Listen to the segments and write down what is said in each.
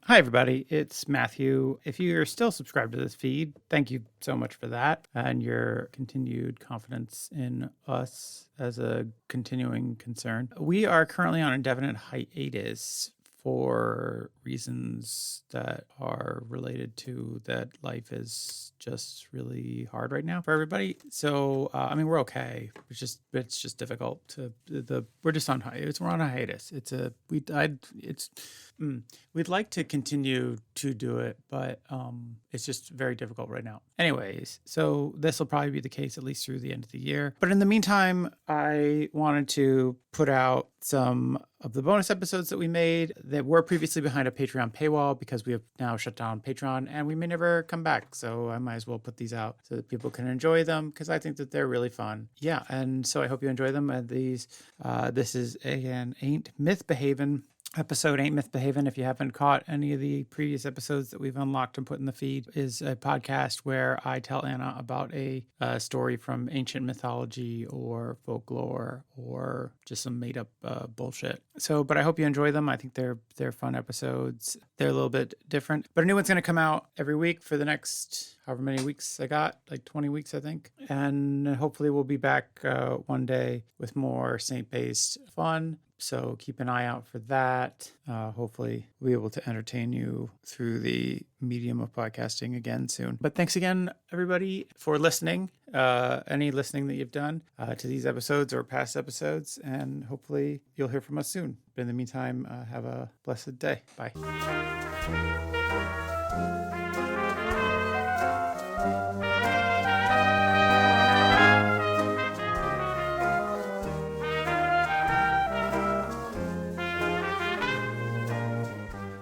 Hi, everybody. It's Matthew. If you're still subscribed to this feed, thank you so much for that and your continued confidence in us as a continuing concern. We are currently on indefinite hiatus for reasons that are related to that life is just really hard right now for everybody. So, we're okay. It's just difficult we're just on hiatus. We're on a hiatus. We'd like to continue to do it, but it's just very difficult right now. Anyways, so this will probably be the case at least through the end of the year. But in the meantime, I wanted to put out some of the bonus episodes that we made that were previously behind a Patreon paywall because we have now shut down Patreon and we may never come back. So I might as well put these out so that people can enjoy them because I think that they're really fun. Yeah, and so I hope you enjoy them. And this is again Ain't Mythbehavin. Episode Ain't Mythbehavin. If you haven't caught any of the previous episodes that we've unlocked and put in the feed, is a podcast where I tell Anna about a story from ancient mythology or folklore or just some made up bullshit. But I hope you enjoy them. I think they're fun episodes. They're a little bit different, but a new one's going to come out every week for the next however many weeks I got, like 20 weeks, I think. And hopefully we'll be back one day with more saint-based fun. So keep an eye out for that. Hopefully we'll be able to entertain you through the medium of podcasting again soon. But thanks again, everybody, for listening. Any listening that you've done to these episodes or past episodes. And hopefully you'll hear from us soon. But in the meantime, have a blessed day. Bye.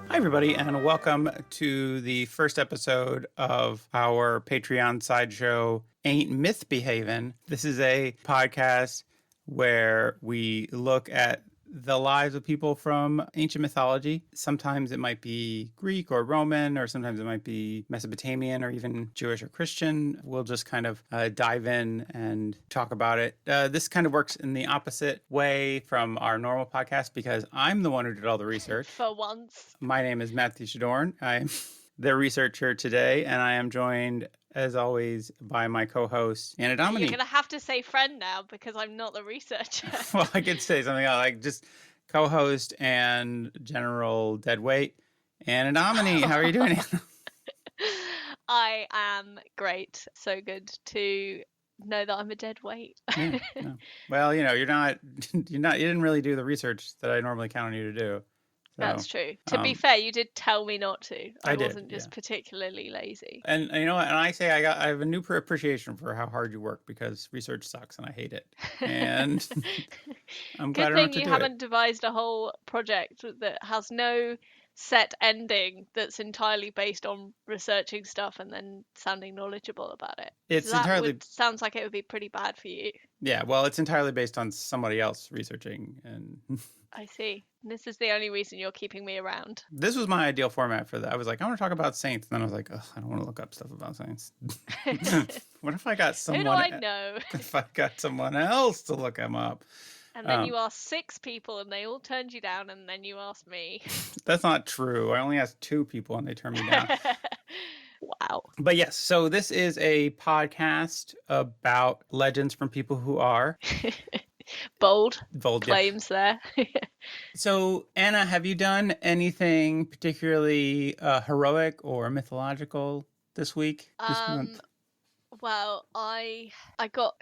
Hi, everybody, and welcome to the first episode of our Patreon sideshow, Ain't Mythbehavin. This is a podcast where we look at the lives of people from ancient mythology. Sometimes it might be Greek or Roman, or sometimes it might be Mesopotamian or even Jewish or Christian. We'll just kind of dive in and talk about it. This kind of works in the opposite way from our normal podcast because I'm the one who did all the research. For once. My name is Matthew Shadorn. I'm the researcher today, and I am joined, as always, by my co-host, Anna Domini. You're going to have to say friend now because I'm not the researcher. Well, I could say something like just co-host and general deadweight. Anna Domini, how are you doing, Anna? I am great. So good to know that I'm a dead weight. Yeah, no. Well, you didn't really do the research that I normally count on you to do. So, that's true. To be fair, you did tell me not to. I wasn't did, just particularly lazy. And you know what? And I say I have a new appreciation for how hard you work because research sucks and I hate it. And I'm glad Good I don't thing have to you do haven't devised a whole project that has no set ending that's entirely based on researching stuff and then sounding knowledgeable about it. It's entirely sounds like it would be pretty bad for you. Yeah, well, it's entirely based on somebody else researching, and I see. This is the only reason you're keeping me around. This was my ideal format for that. I was like, I want to talk about saints, and then I was like, I don't want to look up stuff about saints. What if I got someone? Who do I know? If I got someone else to look them up. And then you asked 6 people and they all turned you down, and then you asked me. That's not true. I only asked 2 people and they turned me down. Wow. But yes, so this is a podcast about legends from people who are bold yeah. claims there. So, Anna, have you done anything particularly heroic or mythological this week? This month? Well, I got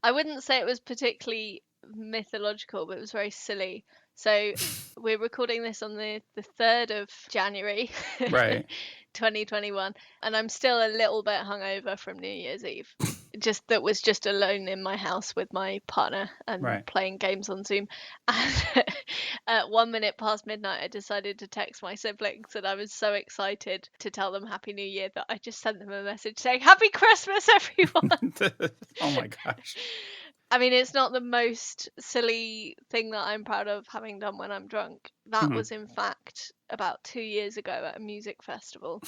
I wouldn't say it was particularly mythological, but it was very silly. So we're recording this on the 3rd of January, right, 2021, and I'm still a little bit hungover from New Year's Eve. That was just alone in my house with my partner and playing games on Zoom. And at 1 minute past midnight, I decided to text my siblings, and I was so excited to tell them Happy New Year that I just sent them a message saying, Happy Christmas, everyone! Oh my gosh. I mean, it's not the most silly thing that I'm proud of having done when I'm drunk. That was, in fact, about 2 years ago at a music festival.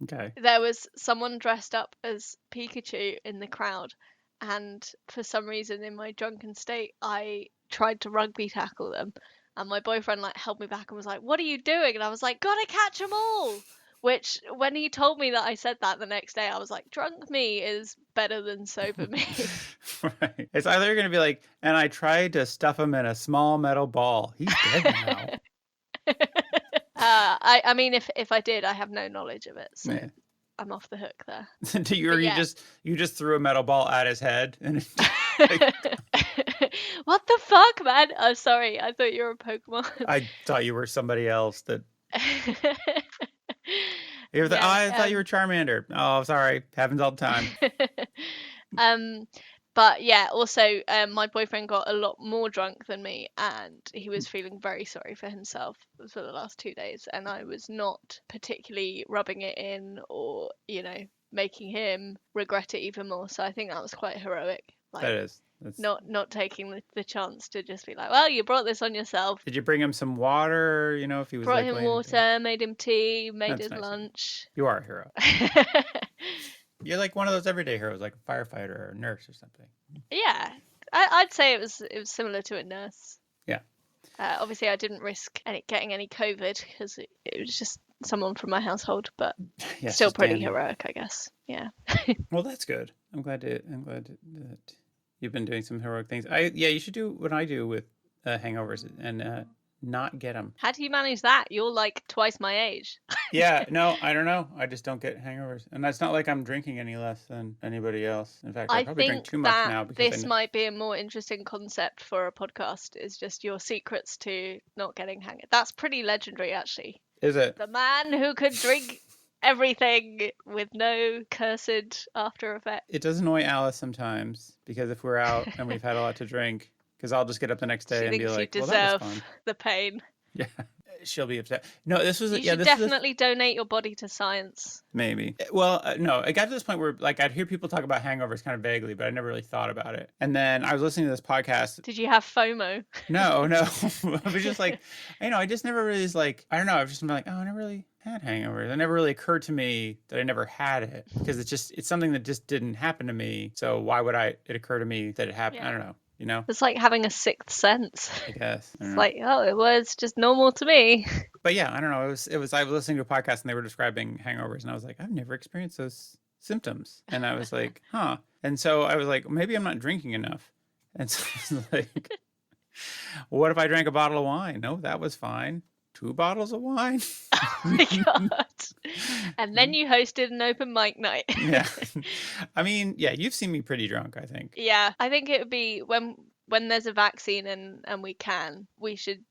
Okay. There was someone dressed up as Pikachu in the crowd, and for some reason in my drunken state, I tried to rugby tackle them. And my boyfriend like held me back and was like, "What are you doing?" And I was like, "Gotta catch them all." Which, when he told me that I said that the next day, I was like, drunk me is better than sober me. Right. It's either you're going to be like, and I tried to stuff him in a small metal ball. He's dead now. I mean, if I did, I have no knowledge of it, so Yeah. I'm off the hook there. You just threw a metal ball at his head and What the fuck, man? I'm sorry, I thought you were a Pokemon. I thought you were somebody else that I thought you were Charmander. Oh, sorry. Happens all the time. But yeah, also my boyfriend got a lot more drunk than me, and he was feeling very sorry for himself for the last 2 days, and I was not particularly rubbing it in or, making him regret it even more. So I think that was quite heroic. Like, that is. That's... Not taking the chance to just be like, well, you brought this on yourself. Did you bring him some water? If he was brought him water, made him tea, made his lunch. You are a hero. You're like one of those everyday heroes, like a firefighter or a nurse or something. Yeah, I'd say it was similar to a nurse. Yeah. Obviously, I didn't risk getting any COVID because it was just someone from my household, but still pretty heroic, I guess. Yeah. Well, that's good. I'm glad that you've been doing some heroic things. You should do what I do with hangovers and not get them. How do you manage that? You're like twice my age. Yeah, no, I don't know. I just don't get hangovers, and it's not like I'm drinking any less than anybody else. In fact, I probably drink too much now. Because this might be a more interesting concept for a podcast. Is just your secrets to not getting hangovers. That's pretty legendary, actually. Is it? The man who could drink everything with no cursed after effect. It does annoy Alice sometimes because if we're out and we've had a lot to drink, because I'll just get up the next day and be like, "Well, that was fun." The pain. Yeah, she'll be upset. No, this was. You should definitely donate your body to science. Maybe. Well, no, it got to this point where like I'd hear people talk about hangovers kind of vaguely, but I never really thought about it. And then I was listening to this podcast. Did you have FOMO? No. I was just like, I just never really was like, I don't know. I've just been like, oh, I never really had hangovers. It never really occurred to me that I never had it because it's something that just didn't happen to me. So why would it occur to me that it happened? Yeah. I don't know. It's like having a sixth sense. I guess. It's like, oh, it was just normal to me. But yeah, I don't know. It was. I was listening to a podcast and they were describing hangovers, and I was like, I've never experienced those symptoms. And I was like, huh. And so I was like, maybe I'm not drinking enough. And so I was like, what if I drank a bottle of wine? No, that was fine. 2 bottles of wine. Oh my god. And then you hosted an open mic night. Yeah. I mean, yeah, you've seen me pretty drunk, I think. Yeah. I think it would be when there's a vaccine and we should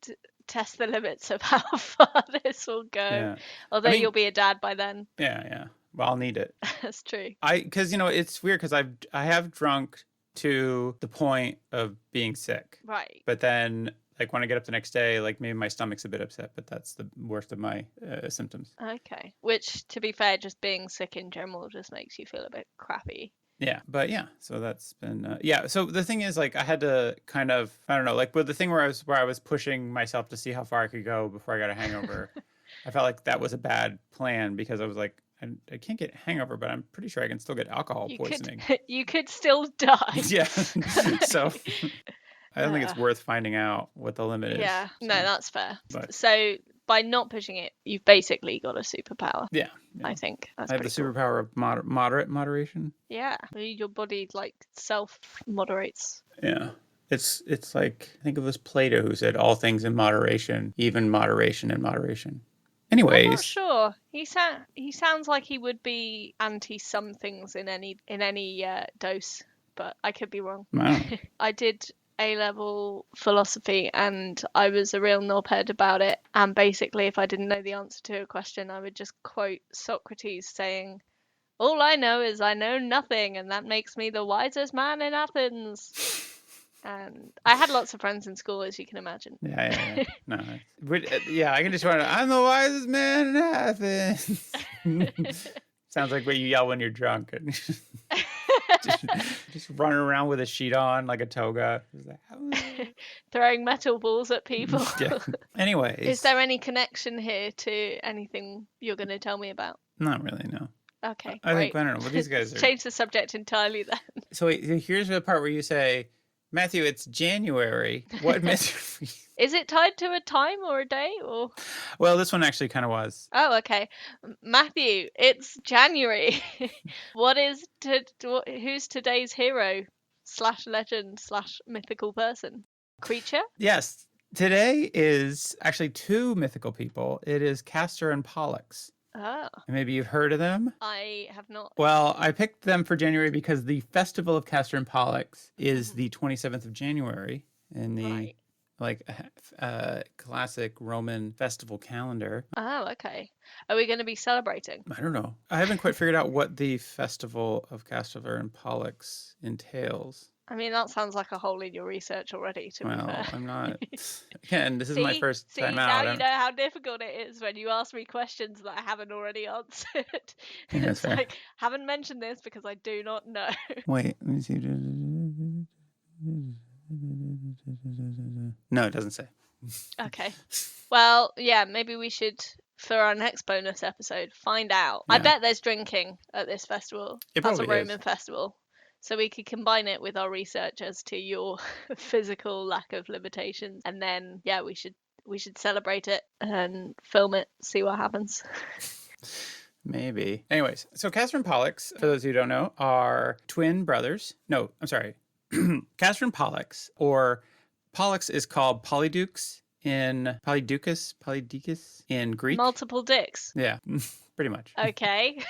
test the limits of how far this will go. Yeah. Although you'll be a dad by then. Yeah. Well, I'll need it. That's true. Because it's weird because I have drunk to the point of being sick. Right. But then like when I get up the next day, like maybe my stomach's a bit upset, but that's the worst of my symptoms. Okay. Which, to be fair, just being sick in general just makes you feel a bit crappy. Yeah. But yeah, so that's been, So the thing is like I had to kind of, I don't know, like with the thing where I was pushing myself to see how far I could go before I got a hangover, I felt like that was a bad plan because I was like, I can't get hangover, but I'm pretty sure I can still get alcohol poisoning. You could still die. Yeah. So I don't think it's worth finding out what the limit is. Yeah, so. No, that's fair. But, so by not pushing it, you've basically got a superpower. Yeah. I think that's I have the superpower of moderation. Yeah, your body like self-moderates. Yeah. It's like, I think it was Plato who said all things in moderation, even moderation in moderation. Anyways, I'm not sure. He sounds like he would be anti some things in any dose, but I could be wrong. Wow. I did A-level philosophy and I was a real knobhead about it. And basically, if I didn't know the answer to a question, I would just quote Socrates saying, "All I know is I know nothing, and that makes me the wisest man in Athens." And I had lots of friends in school, as you can imagine. Yeah. No. But, yeah, I can just wonder, I'm the wisest man in Athens. Sounds like what you yell when you're drunk. just running around with a sheet on, like a toga. Throwing metal balls at people. Yeah. Anyways. Is there any connection here to anything you're going to tell me about? Not really, no. Okay, I don't know, but these guys are... Change the subject entirely then. So wait, here's the part where you say, Matthew, it's January. What mystery? Is it tied to a time or a day or? Well, this one actually kind of was. Oh, okay. Matthew, it's January. What is who's today's hero / legend / mythical person? Creature? Yes. Today is actually two mythical people. It is Castor and Pollux. Oh. Maybe you've heard of them? I have not. Well, I picked them for January because the festival of Castor and Pollux is the 27th of January in the classic Roman festival calendar. Oh, okay. Are we going to be celebrating? I don't know. I haven't quite figured out what the festival of Castor and Pollux entails. I mean, that sounds like a hole in your research already, to be fair. I'm not. Again, this is my first time out. Now you know how difficult it is when you ask me questions that I haven't already answered. Yeah, it's like, haven't mentioned this because I do not know. Wait, let me see. No, it doesn't say. Okay. Well, yeah, maybe we should, for our next bonus episode, find out. Yeah. I bet there's drinking at this festival. That's a Roman festival. So we could combine it with our research as to your physical lack of limitations, and then we should celebrate it and film it, see what happens. Maybe. Anyways, so Castor and Pollux, for those who don't know, are twin brothers. No, I'm sorry. Castor and Pollux, or Pollux is called Polydeucus in Greek. Multiple dicks. Yeah. Pretty much. Okay.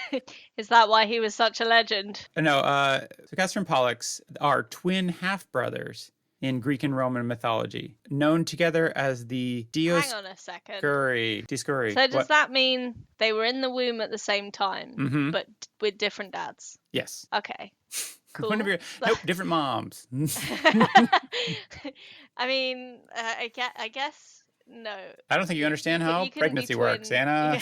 Is that why he was such a legend? No, so Castor and Pollux are twin half-brothers in Greek and Roman mythology, known together as the Hang on a second. Dioscuri. So does that mean they were in the womb at the same time, but with different dads? Yes. Okay. Cool. Nope, different moms. I mean, I guess... No. I don't think you understand how pregnancy works, Anna.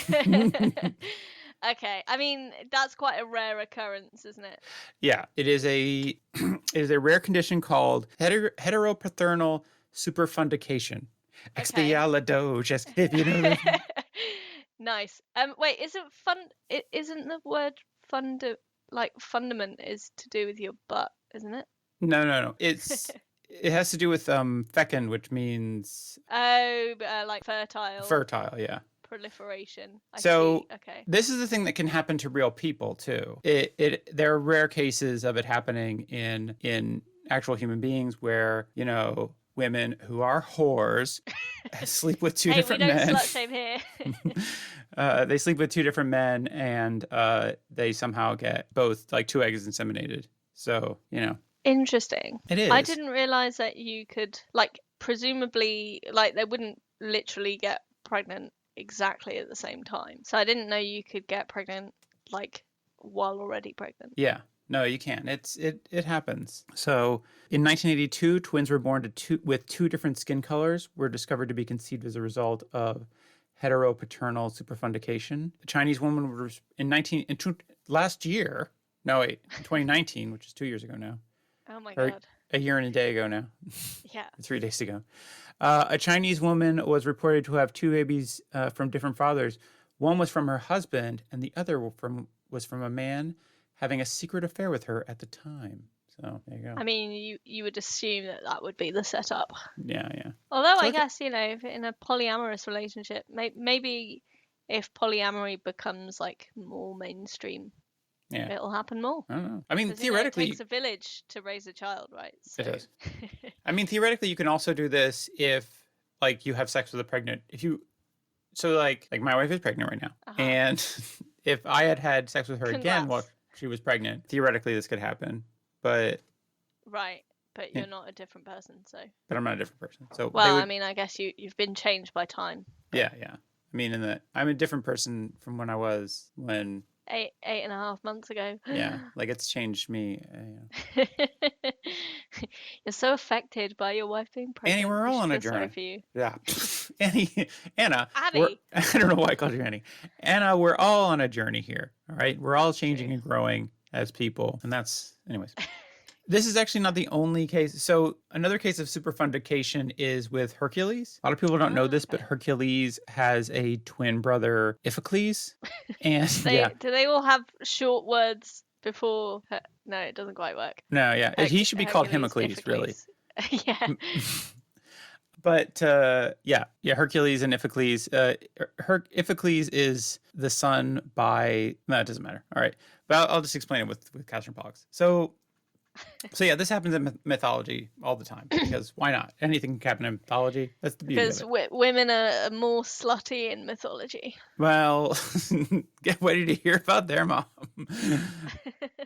Okay. I mean, that's quite a rare occurrence, isn't it? Yeah, it is a rare condition called heteropaternal superfundication. Okay. Expialidocious, if you know that. Nice. Wait, isn't the word fundament is to do with your butt, isn't it? No. It has to do with fecund, which means like fertile. Fertile, yeah. Proliferation. I see. Okay. This is the thing that can happen to real people too. There are rare cases of it happening in actual human beings where, women who are whores sleep with two different men. We don't slut shame here. They sleep with two different men and they somehow get both, like, two eggs inseminated. So, Interesting. It is. I didn't realize that you could, presumably, they wouldn't literally get pregnant exactly at the same time. So I didn't know you could get pregnant, while already pregnant. Yeah. No, you can. It happens. So in 1982, twins were born with two different skin colors were discovered to be conceived as a result of heteropaternal superfundication. A Chinese woman was in 2019, which is 2 years ago now. Oh my God. A year and a day ago now. Yeah. 3 days ago. A Chinese woman was reported to have two babies from different fathers. One was from her husband, and the other was from a man having a secret affair with her at the time. So there you go. I mean, you would assume that would be the setup. Yeah. Although I guess, if in a polyamorous relationship, maybe if polyamory becomes more mainstream, it'll happen more. I don't know. I mean, theoretically, it takes a village to raise a child, right? So. It does. I mean, theoretically, you can also do this if, you have sex with a pregnant. My wife is pregnant right now, and if I had sex with her again while she was pregnant, theoretically this could happen. But right, but you're not a different person, so. But I'm not a different person, so. Well, I mean, I guess you've been changed by time. Yeah. I mean, I'm a different person from when I was when. 8.5 months ago. Yeah, it's changed me. You're so affected by your wife being pregnant. Annie, we're all on a journey. Sorry for you. Yeah. Anna. Annie. I don't know why I called you Annie. Anna, we're all on a journey here. All right. We're all changing and growing as people. And anyways. This is actually not the only case. So another case of superfundication is with Hercules. A lot of people don't know this, but Hercules has a twin brother, Iphicles. And do they all have short words before? No, it doesn't quite work. No, yeah. He should be called Himicles, really. Yeah. But yeah, Hercules and Iphicles. Iphicles is the son by. No, it doesn't matter. All right, but I'll just explain it with Castor and Pollux. So yeah, this happens in mythology all the time because why not? Anything can happen in mythology. That's the beauty of Because it. women are more slutty in mythology. Well, get ready to hear about their mom.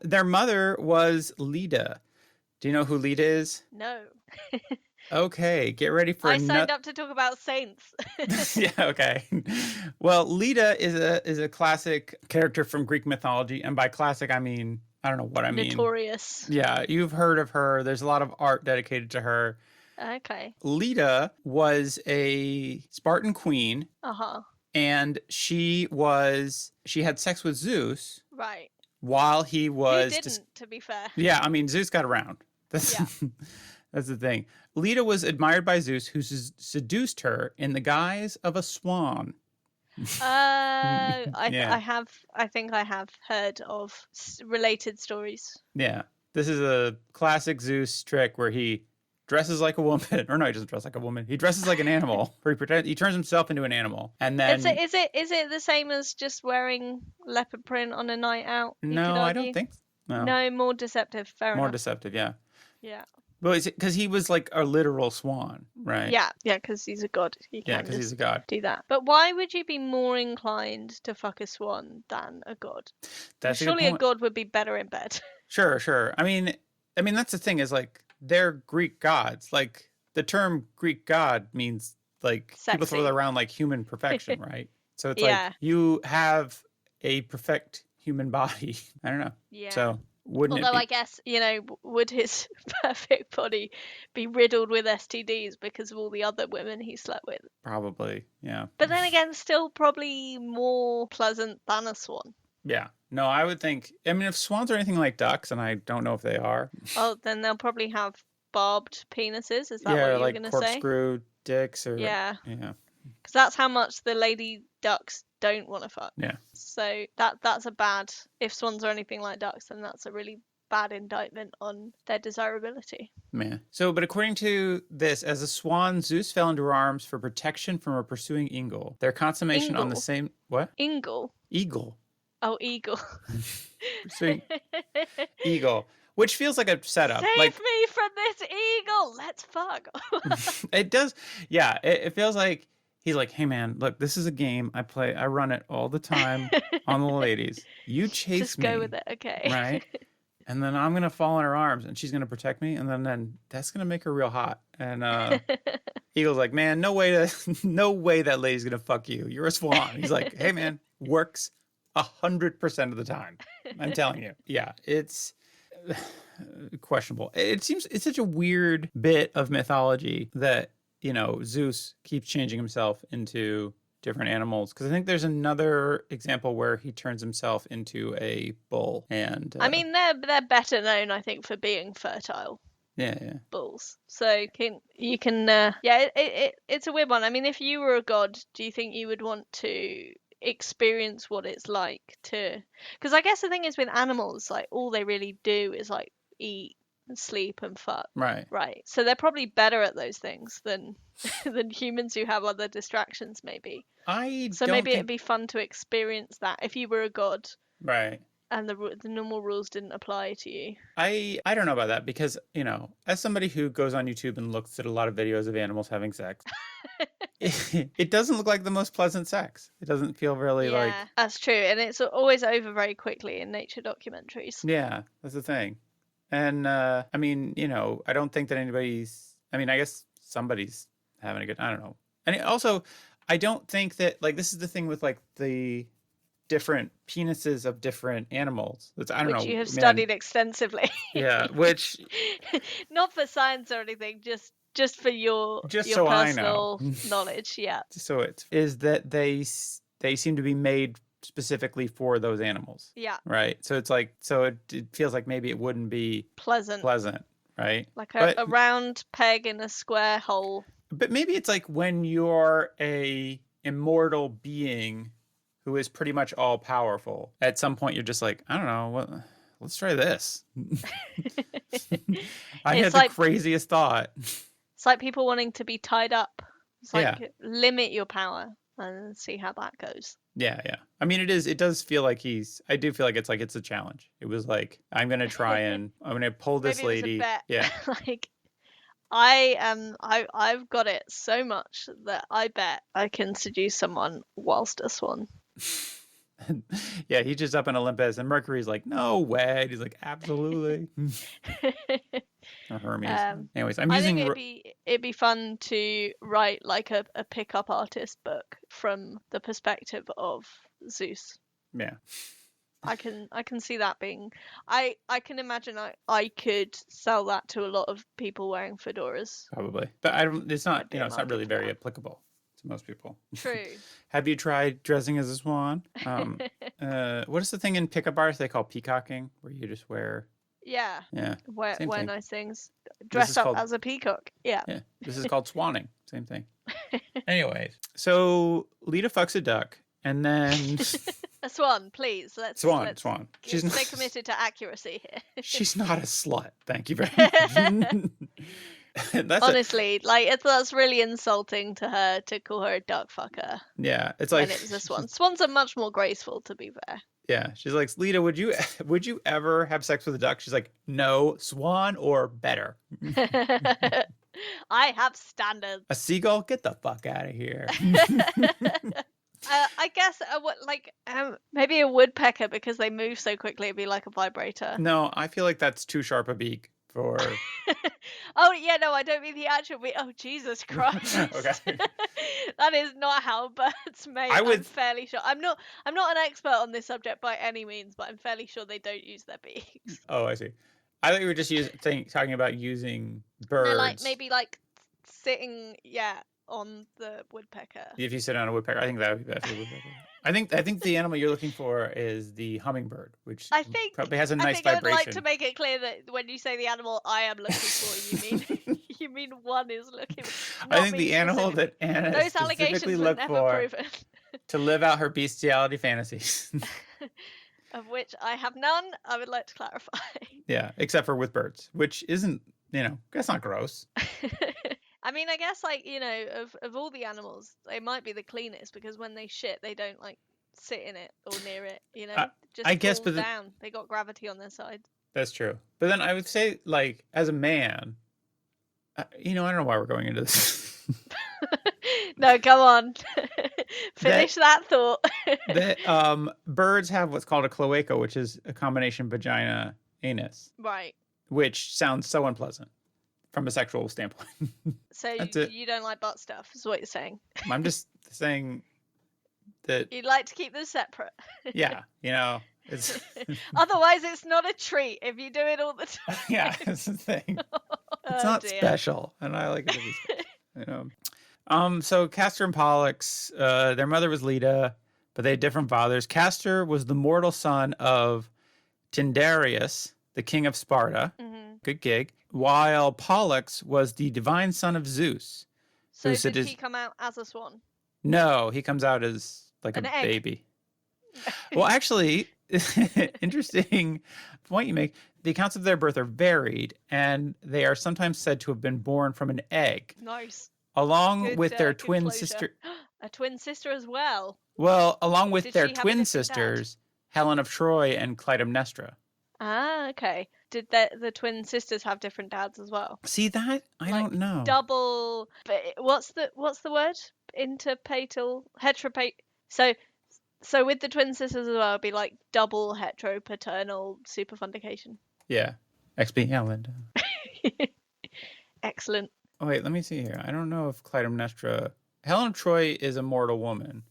Their mother was Leda. Do you know who Leda is? No. Okay, get ready for I signed up to talk about saints. Yeah, okay. Well, Leda is a classic character from Greek mythology, and by classic I mean I don't know what I mean. Notorious. Yeah, you've heard of her. There's a lot of art dedicated to her. Okay. Leda was a Spartan queen. Uh-huh. And she had sex with Zeus. Right. While he was. Who didn't, to be fair? Yeah, I mean, Zeus got around. That's the thing. Leda was admired by Zeus, who seduced her in the guise of a swan. I think I have heard of related stories. Yeah, this is a classic Zeus trick where he dresses like a woman, or no, he doesn't dress like a woman. He dresses like an animal. He turns himself into an animal, and then is it the same as just wearing leopard print on a night out? No, I don't think. No, more deceptive. Fair enough. More deceptive, yeah. Yeah. Well, is it because he was like a literal swan, right? Yeah, because he's a god. Because he's a god. Do that. But why would you be more inclined to fuck a swan than a god? Surely a god would be better in bed. Sure. I mean, that's the thing is like they're Greek gods. Like the term Greek god means like sexy. People throw it around like human perfection, right? So it's like you have a perfect human body. I don't know. Yeah. So wouldn't Although it be... I guess, would his perfect body be riddled with STDs because of all the other women he slept with? Probably, yeah. But then again, still probably more pleasant than a swan. Yeah. No, I would think, I mean, if swans are anything like ducks, and I don't know if they are. Oh, then they'll probably have barbed penises. Is that what you're like going to say? corkscrew dicks or... Yeah. Yeah. Because that's how much the lady ducks don't want to fuck. Yeah. So that's a bad... If swans are anything like ducks, then that's a really bad indictment on their desirability. Man. So, but according to this, as a swan, Zeus fell into her arms for protection from a pursuing eagle. Their consummation on the same... What? Eagle. Oh, eagle. Pursuing eagle. Which feels like a setup. Save me from this eagle! Let's fuck. It does. Yeah, it feels like he's like, hey man, look, this is a game I play. I run it all the time on the ladies. You chase Just me. Just go with it, okay. Right? And then I'm going to fall in her arms and she's going to protect me. And then that's going to make her real hot. And Eagle's like, man, no way that lady's going to fuck you. You're a swan. He's like, hey man, works 100% of the time. I'm telling you. Yeah, it's questionable. It seems it's such a weird bit of mythology that, Zeus keeps changing himself into different animals, because I think there's another example where he turns himself into a bull. And I mean, they're better known, I think, for being fertile. Yeah. Bulls. So you can it's a weird one. I mean, if you were a god, do you think you would want to experience what it's like to... Because I guess the thing is with animals, like all they really do is like eat and sleep and fuck. Right. So they're probably better at those things than humans who have other distractions, maybe. Maybe it'd be fun to experience that if you were a god. Right. And the normal rules didn't apply to you. I don't know about that because, as somebody who goes on YouTube and looks at a lot of videos of animals having sex, it doesn't look like the most pleasant sex. It doesn't feel really like... Yeah, that's true. And it's always over very quickly in nature documentaries. Yeah, that's the thing. And, I mean, I don't think that anybody's... I mean, I guess somebody's having a good... I don't know. And also, I don't think that... Like, this is the thing with, like, the... different penises of different animals. Which you have studied extensively. Yeah, which... Not for science or anything, just for your so personal knowledge, yeah. So it is that they seem to be made specifically for those animals. Yeah. Right? So it's like, it feels like maybe it wouldn't be... Pleasant, right? Like a round peg in a square hole. But maybe it's like when you're a immortal being... who is pretty much all powerful. At some point, you're just like, I don't know, let's try this. I It's had the like craziest thought. it's like people wanting to be tied up. It's Yeah. like limit your power and see how that goes. Yeah, yeah. I mean, it does feel like I do feel like it's a challenge. It was like, I'm going to try and I'm going to pull this Maybe it was a lady. bet. Yeah. Like I've got it so much that I bet I can seduce someone whilst a swan. Yeah, he's just up in Olympus and Mercury's like, no way. And he's like, absolutely. Or Hermes. Anyways, I'm I think using it'd be fun to write like a pickup artist book from the perspective of Zeus. yeah. I can see that being I can imagine I could sell that to a lot of people wearing fedoras. Probably. But I don't it's not, There'd be you know, a it's not market really for very that. applicable to most people. True. Have you tried dressing as a swan? What is the thing in pickup artists they call peacocking, where you just wear Yeah. Yeah. Wear Same thing. nice things. This Dress is up called as a peacock. Yeah. Yeah. This is called swanning. Same thing. Anyways, so Lita fucks a duck and then A swan, please. Let's Swan. stay committed to accuracy here. She's not a slut. Thank you very much. Honestly, like that's really insulting to her to call her a duck fucker. Yeah, it's when like it was a swan. Swans are much more graceful, to be fair. Yeah, she's like, Lita, would you ever have sex with a duck? She's like, no, swan or better. I have standards. A seagull? Get the fuck out of here. I guess maybe a woodpecker, because they move so quickly, it'd be like a vibrator. No, I feel like that's too sharp a beak for. Oh yeah, no, I don't mean the actual beak. Oh Jesus Christ! Okay. That is not how birds mate. I'm fairly sure. I'm not an expert on this subject by any means, but I'm fairly sure they don't use their beaks. Oh, I see. I thought you were just talking about using birds. No, like maybe like sitting, on the woodpecker. If you sit on a woodpecker, I think that would be better for the woodpecker. I think the animal you're looking for is the hummingbird, which probably has a nice vibration. I would like to make it clear that when you say the animal I am looking for, you mean one is looking for. I think the animal that Anna those allegations were never proven. To live out her bestiality fantasies. Of which I have none, I would like to clarify. Yeah, except for with birds, which isn't, that's not gross. I mean, I guess, of all the animals, they might be the cleanest, because when they shit, they don't, sit in it or near it, just I guess, falls down. They got gravity on their side. That's true. But then I would say, as a man, I don't know why we're going into this. No, come on. Finish that thought. That birds have what's called a cloaca, which is a combination vagina-anus. Right. Which sounds so unpleasant from a sexual standpoint. So you don't like butt stuff, is what you're saying. I'm just saying that you'd like to keep them separate. Yeah, it's otherwise it's not a treat if you do it all the time. Yeah, that's the thing. It's not special, and I like it to be special. So Castor and Pollux, their mother was Leda, but they had different fathers. Castor was the mortal son of Tyndareus, the king of Sparta. Mm-hmm. Good gig. While Pollux was the divine son of Zeus. So did he come out as a swan? No, he comes out as like an egg. Baby. Well, actually, interesting point you make. The accounts of their birth are varied, and they are sometimes said to have been born from an egg. Nice. Along with their twin sister. A twin sister as well. Well, along with their twin sisters, Helen of Troy and Clytemnestra. Ah, okay. Did the twin sisters have different dads as well? See that? I don't know. Double. But what's the word? Interpatal, heteropatal. So with the twin sisters as well, it'd be like double heteropaternal superfundication. Yeah. XP Helen. Excellent. Oh wait, let me see here. I don't know if Clytemnestra. Helen of Troy is a mortal woman.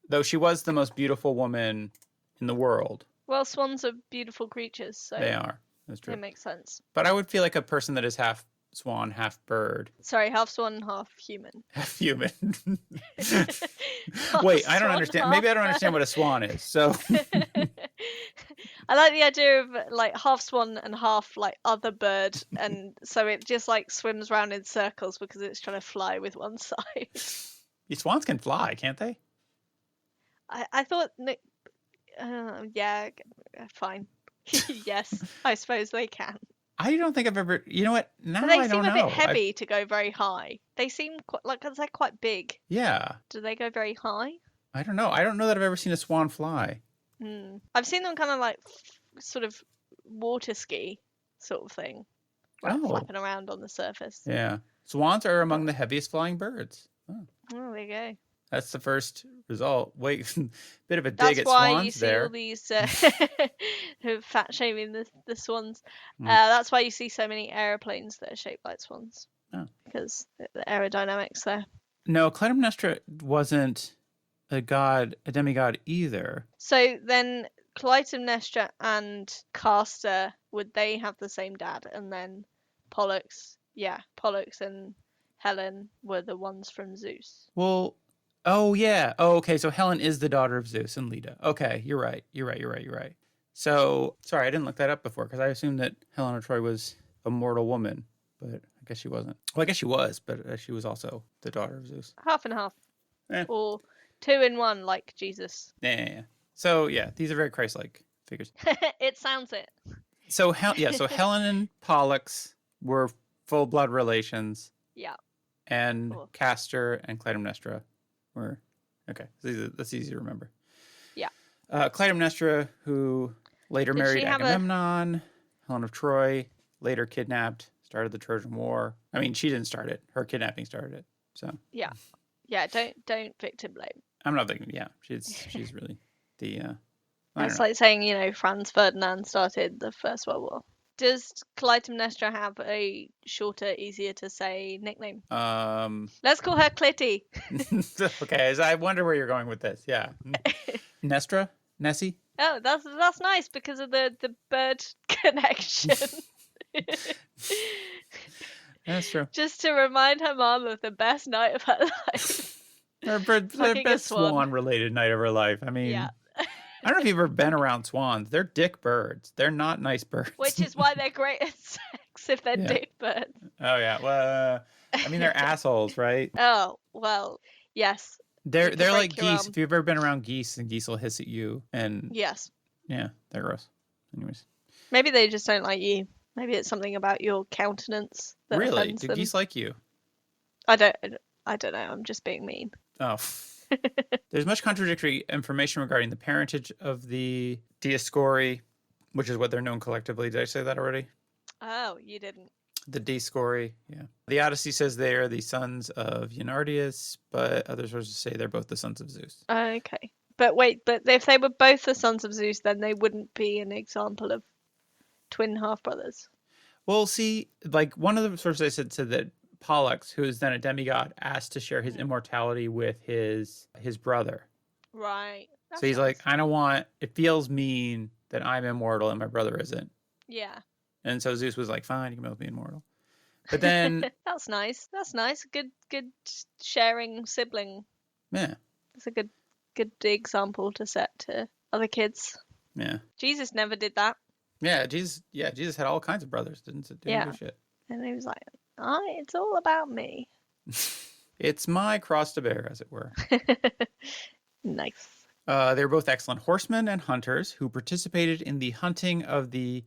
Though she was the most beautiful woman in the world. Well, swans are beautiful creatures, so they are. That's true. It makes sense. But I would feel like a person that is half swan, half bird. Sorry, half swan, half human. Half human. Wait, I don't understand. Maybe I don't understand what a swan is. So I like the idea of half swan and half other bird, and so it just swims around in circles because it's trying to fly with one side. Swans can fly, can't they? I thought. Yeah, fine. Yes, I suppose they can. I don't think I've ever. You know what? Now But they I seem don't a bit know. heavy to go very high. They seem cause they're quite big. Yeah. Do they go very high? I don't know. I don't know that I've ever seen a swan fly. I've seen them kind of like sort of water ski sort of thing, like flapping around on the surface. Yeah. Swans are among the heaviest flying birds. Oh, there you go. That's the first result. Wait, bit of a That's dig at why swans you see there. all these fat shaming the swans. Mm. That's why you see so many aeroplanes that are shaped like swans. Oh. Because the aerodynamics there. No, Clytemnestra wasn't a demigod either. So then Clytemnestra and Castor, would they have the same dad? And then Pollux and Helen were the ones from Zeus. Well, oh yeah. Oh, okay. So Helen is the daughter of Zeus and Leda. Okay, you're right. You're right. So, sorry, I didn't look that up before because I assumed that Helen of Troy was a mortal woman, but I guess she wasn't. Well, I guess she was, but she was also the daughter of Zeus. Half and half. Or 2 in 1, like Jesus. Yeah. So, yeah, these are very Christ-like figures. It sounds it. So, so Helen and Pollux were full-blood relations. Yeah. And Castor and Clytemnestra were, okay, that's easy to remember. Yeah. Clytemnestra, who later married Agamemnon, Helen of Troy, later kidnapped, started the Trojan War. I mean, she didn't start it. Her kidnapping started it. So. Yeah. Don't victim blame. I'm not thinking. Yeah, she's really the. It's like saying Franz Ferdinand started the First World War. Does Clytemnestra have a shorter, easier to say nickname? Let's call her Clitty. Okay, I wonder where you're going with this. Yeah, Nestra, Nessie. Oh, that's nice because of the bird connection. That's true. Just to remind her mom of the best night of her life. Her best swan-related night of her life. I mean, yeah. I don't know if you've ever been around swans. They're dick birds. They're not nice birds. Which is why they're great at sex if they're dick birds. Oh, yeah. Well, I mean, they're assholes, right? Oh, well, yes. They're like geese. If you've ever been around geese, and geese will hiss at you. And yes. Yeah, they're gross. Anyways. Maybe they just don't like you. Maybe it's something about your countenance that really? Do geese like you? I don't know. I'm just being mean. Oh. There's much contradictory information regarding the parentage of the Dioscuri, which is what they're known collectively. Did I say that already? Oh, you didn't. The Dioscuri, yeah. The Odyssey says they are the sons of Leonardius, but other sources say they're both the sons of Zeus. Okay. But wait, if they were both the sons of Zeus, then they wouldn't be an example of twin half-brothers. Well, see, like one of the sources I said that Pollux, who is then a demigod, asked to share his immortality with his brother. Right. So he's like, I don't want, it feels mean that I'm immortal and my brother isn't. Yeah. And so Zeus was like, fine, you can both be immortal. But then That's nice. Good sharing sibling. Yeah. That's a good example to set to other kids. Yeah. Jesus never did that. Yeah, Jesus had all kinds of brothers, didn't do shit. And he was like, it's all about me. It's my cross to bear, as it were. Nice. They were both excellent horsemen and hunters who participated in the hunting of the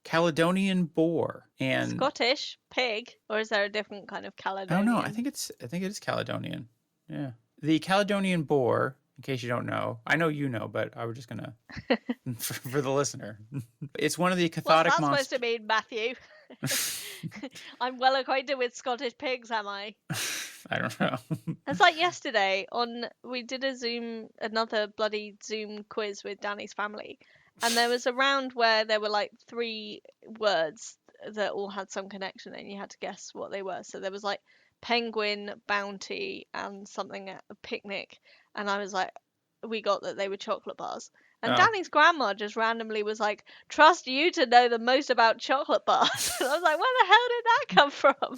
Caledonian boar and Scottish pig, or is there a different kind of Caledonian? Oh no, I think it is Caledonian. Yeah, the Caledonian boar. In case you don't know, I know you know, but I was just gonna for the listener. It's one of the cathodic monsters. What's that supposed to mean, Matthew? I'm well acquainted with Scottish pigs, am I? I don't know. It's like yesterday we did another bloody Zoom quiz with Danny's family, and there was a round where there were like 3 words that all had some connection, and you had to guess what they were. So there was like penguin, bounty, and something at a picnic, and I was like, we got that they were chocolate bars. And Danny's grandma just randomly was like, trust you to know the most about chocolate bars. And I was like, where the hell did that come from?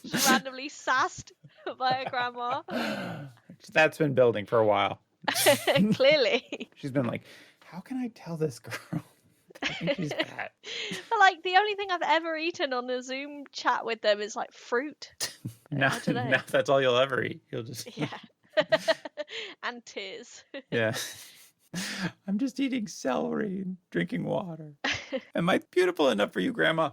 She randomly sassed by her grandma. That's been building for a while. Clearly. She's been like, how can I tell this girl? I think she's bad. But like, the only thing I've ever eaten on a Zoom chat with them is like fruit. Now that's all you'll ever eat. You'll just... Yeah. And tears. Yeah. I'm just eating celery and drinking water. Am I beautiful enough for you, Grandma?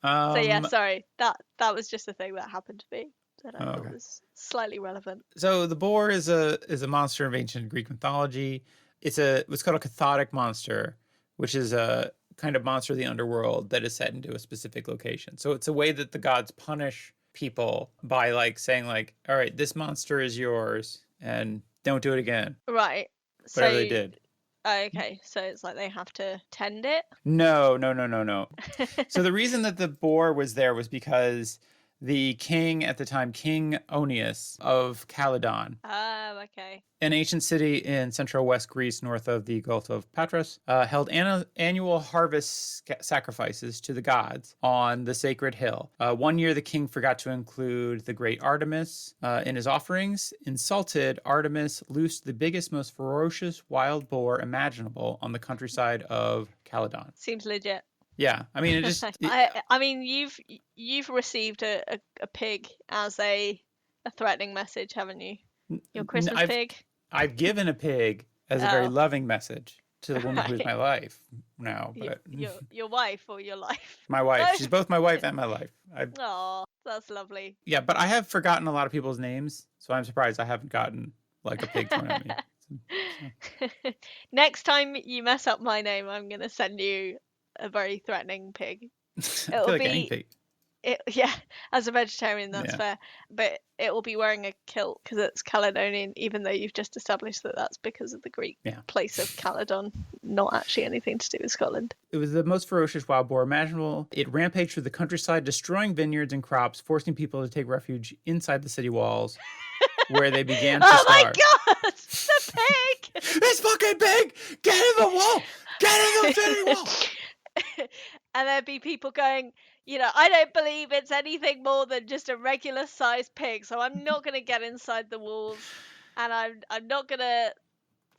So yeah, sorry. That was just a thing that happened to me that I thought okay. was slightly relevant. So the boar is a monster of ancient Greek mythology. It's what's called a cathodic monster, which is a kind of monster of the underworld that is set into a specific location. So it's a way that the gods punish people by like saying like, all right, this monster is yours and don't do it again. Right. Whatever they did. Okay, so it's like they have to tend it? No. So the reason that the boar was there was because the king at the time, King Onius of Calydon, Oh, okay. an ancient city in central West Greece north of the Gulf of Patras, held annual harvest sacrifices to the gods on the sacred hill. One year, the king forgot to include the great Artemis in his offerings. Insulted, Artemis loosed the biggest, most ferocious wild boar imaginable on the countryside of Calydon. Seems legit. Yeah, I mean, it just. I mean, you've received a pig as a threatening message, haven't you? Your Christmas pig. I've given a pig as a very loving message to the woman who is my life now. But your wife or your life? My wife. She's both my wife and my life. Oh, that's lovely. Yeah, but I have forgotten a lot of people's names, so I'm surprised I haven't gotten like a pig thrown at me. So. Next time you mess up my name, I'm gonna send you a very threatening pig. I feel like any pig. Yeah, as a vegetarian, that's fair. But it will be wearing a kilt because it's Caledonian, even though you've just established that that's because of the Greek place of Caledon, not actually anything to do with Scotland. It was the most ferocious wild boar imaginable. It rampaged through the countryside, destroying vineyards and crops, forcing people to take refuge inside the city walls, where they began to starve. Oh my God! The pig! This fucking pig! Get in the wall! Get in the city wall! And there'd be people going, I don't believe it's anything more than just a regular sized pig, so I'm not going to get inside the walls, and I'm not going to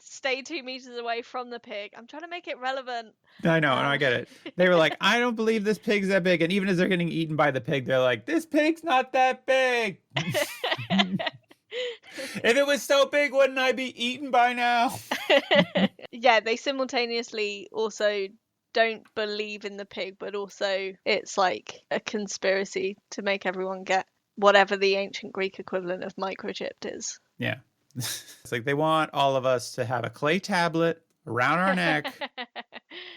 stay 2 meters away from the pig. I'm trying to make it relevant. I know, and I get it. They were like, I don't believe this pig's that big. And even as they're getting eaten by the pig, they're like, this pig's not that big. If it was so big, wouldn't I be eaten by now? Yeah, they simultaneously also don't believe in the pig, but also it's like a conspiracy to make everyone get whatever the ancient Greek equivalent of microchipped is. Yeah. It's like they want all of us to have a clay tablet around our neck.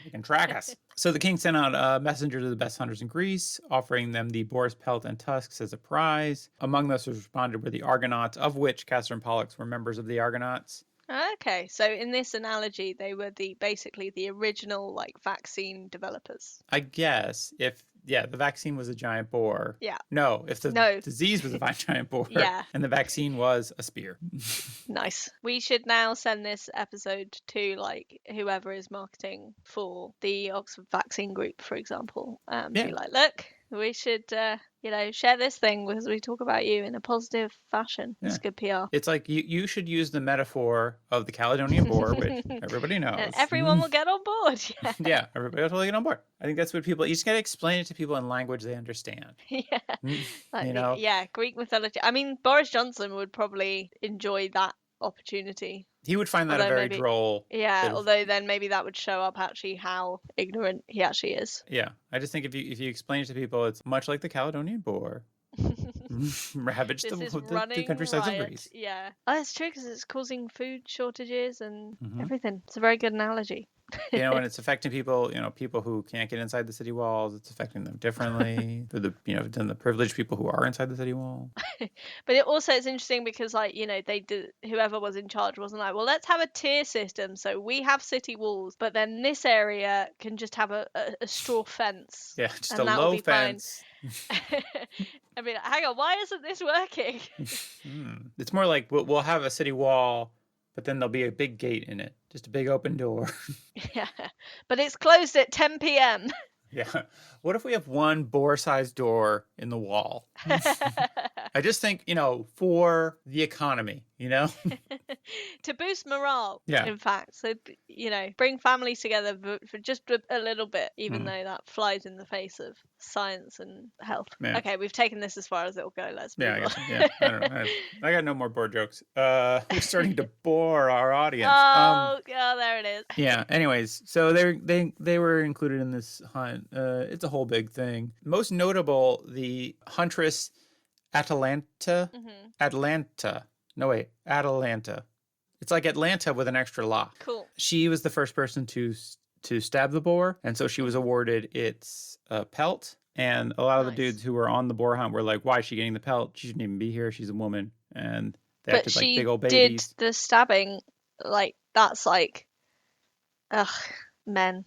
They can track us. So the king sent out a messenger to the best hunters in Greece, offering them the boar's pelt and tusks as a prize. Among those who responded were the Argonauts, of which Castor and Pollux were members of the Argonauts. Okay, so in this analogy, they were basically the original vaccine developers. I guess the vaccine was a giant boar. Yeah. No, if the disease was a giant boar. Yeah. And the vaccine was a spear. Nice. We should now send this episode to whoever is marketing for the Oxford Vaccine Group, for example. Be like, look, we should share this thing because we talk about you in a positive fashion. Yeah. It's good PR. It's like you should use the metaphor of the Caledonian boar, which everybody knows. And everyone will get on board. Yeah. Yeah, everybody will totally get on board. I think that's what you just got to explain it to people in language they understand. Yeah. Yeah, Greek mythology. I mean, Boris Johnson would probably enjoy that opportunity. He would find that a very droll. Yeah, although then maybe that would show up actually how ignorant he actually is. Yeah, I just think if you explain it to people, it's much like the Caledonian boar. Ravaged the countrysides of Greece. Yeah. Oh, it's true because it's causing food shortages and everything. It's a very good analogy. And it's affecting people, people who can't get inside the city walls, it's affecting them differently. Than the privileged people who are inside the city wall. But it's interesting because they did, whoever was in charge wasn't like, well, let's have a tier system. So we have city walls, but then this area can just have a straw fence. Yeah, just a low fence. I mean, hang on, why isn't this working? It's more like we'll have a city wall, but then there'll be a big gate in it, just a big open door. Yeah, but it's closed at 10 p.m. Yeah. What if we have one boar-sized door in the wall? I just think, for the economy, you know? To boost morale, Yeah. in fact. So, bring families together for just a little bit, even though that flies in the face of science and health. Yeah. Okay, we've taken this as far as it'll go. Let's move I on. guess. Yeah, I don't know. I got no more bored jokes. We're starting to bore our audience. There it is. Yeah. Anyways, so they were included in this hunt. It's a whole big thing. Most notable, the huntress Atalanta. Atlanta. No wait, Atalanta. It's like Atlanta with an extra la. Cool. She was the first person to stab the boar, and so she was awarded its pelt. And a lot of the dudes who were on the boar hunt were like, "Why is she getting the pelt? She shouldn't even be here. She's a woman." And they acted like big old babies. Did the stabbing, like that's like, men.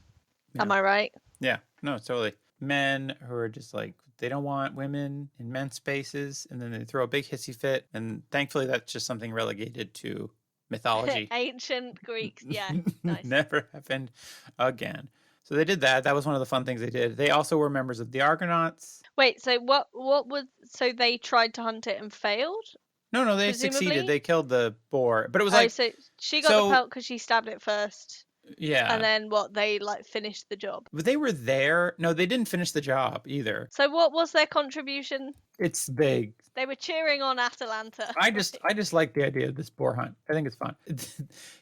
Yeah. Am I right? Yeah. No, totally. Men who are just like, they don't want women in men's spaces, and then they throw a big hissy fit. And thankfully, that's just something relegated to mythology. Ancient Greeks, yeah. Nice. Never happened again. So they did that. That was one of the fun things they did. They also were members of the Argonauts. Wait, so what was, so they tried to hunt it and failed? No, they succeeded. They killed the boar. But it was like, so she got the pelt because she stabbed it first. Yeah. And then they like finished the job. But they were there. No, they didn't finish the job either. So what was their contribution? It's big. They were cheering on Atalanta. I just like the idea of this boar hunt. I think it's fun.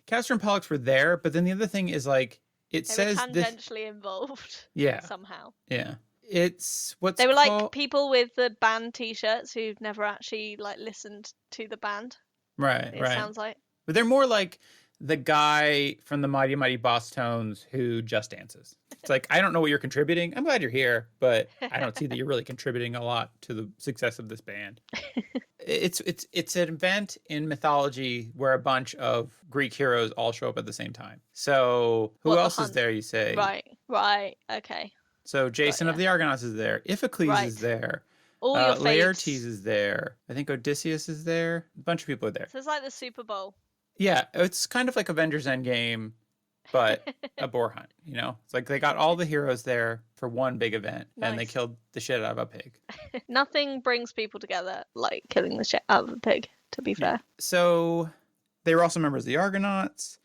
Castor and Pollux were there, but then the other thing is like they says were tangentially involved. Yeah. Somehow. Yeah. It's what's they were like people with the band T-shirts who've never actually like listened to the band. Right. It sounds like. But they're more like the guy from the Mighty Mighty Boss Tones who just dances. It's like, I don't know what you're contributing. I'm glad you're here, but I don't see that you're really contributing a lot to the success of this band. It's an event in mythology where a bunch of Greek heroes all show up at the same time. So who else is there, you say? Right. Okay. So Jason of the Argonauts is there. Iphicles is there. All your faves. Laertes is there. I think Odysseus is there. A bunch of people are there. So it's like the Super Bowl. Yeah, it's kind of like Avengers Endgame, but a boar hunt, you know? It's like they got all the heroes there for one big event, and they killed the shit out of a pig. Nothing brings people together like killing the shit out of a pig, to be fair. So they were also members of the Argonauts.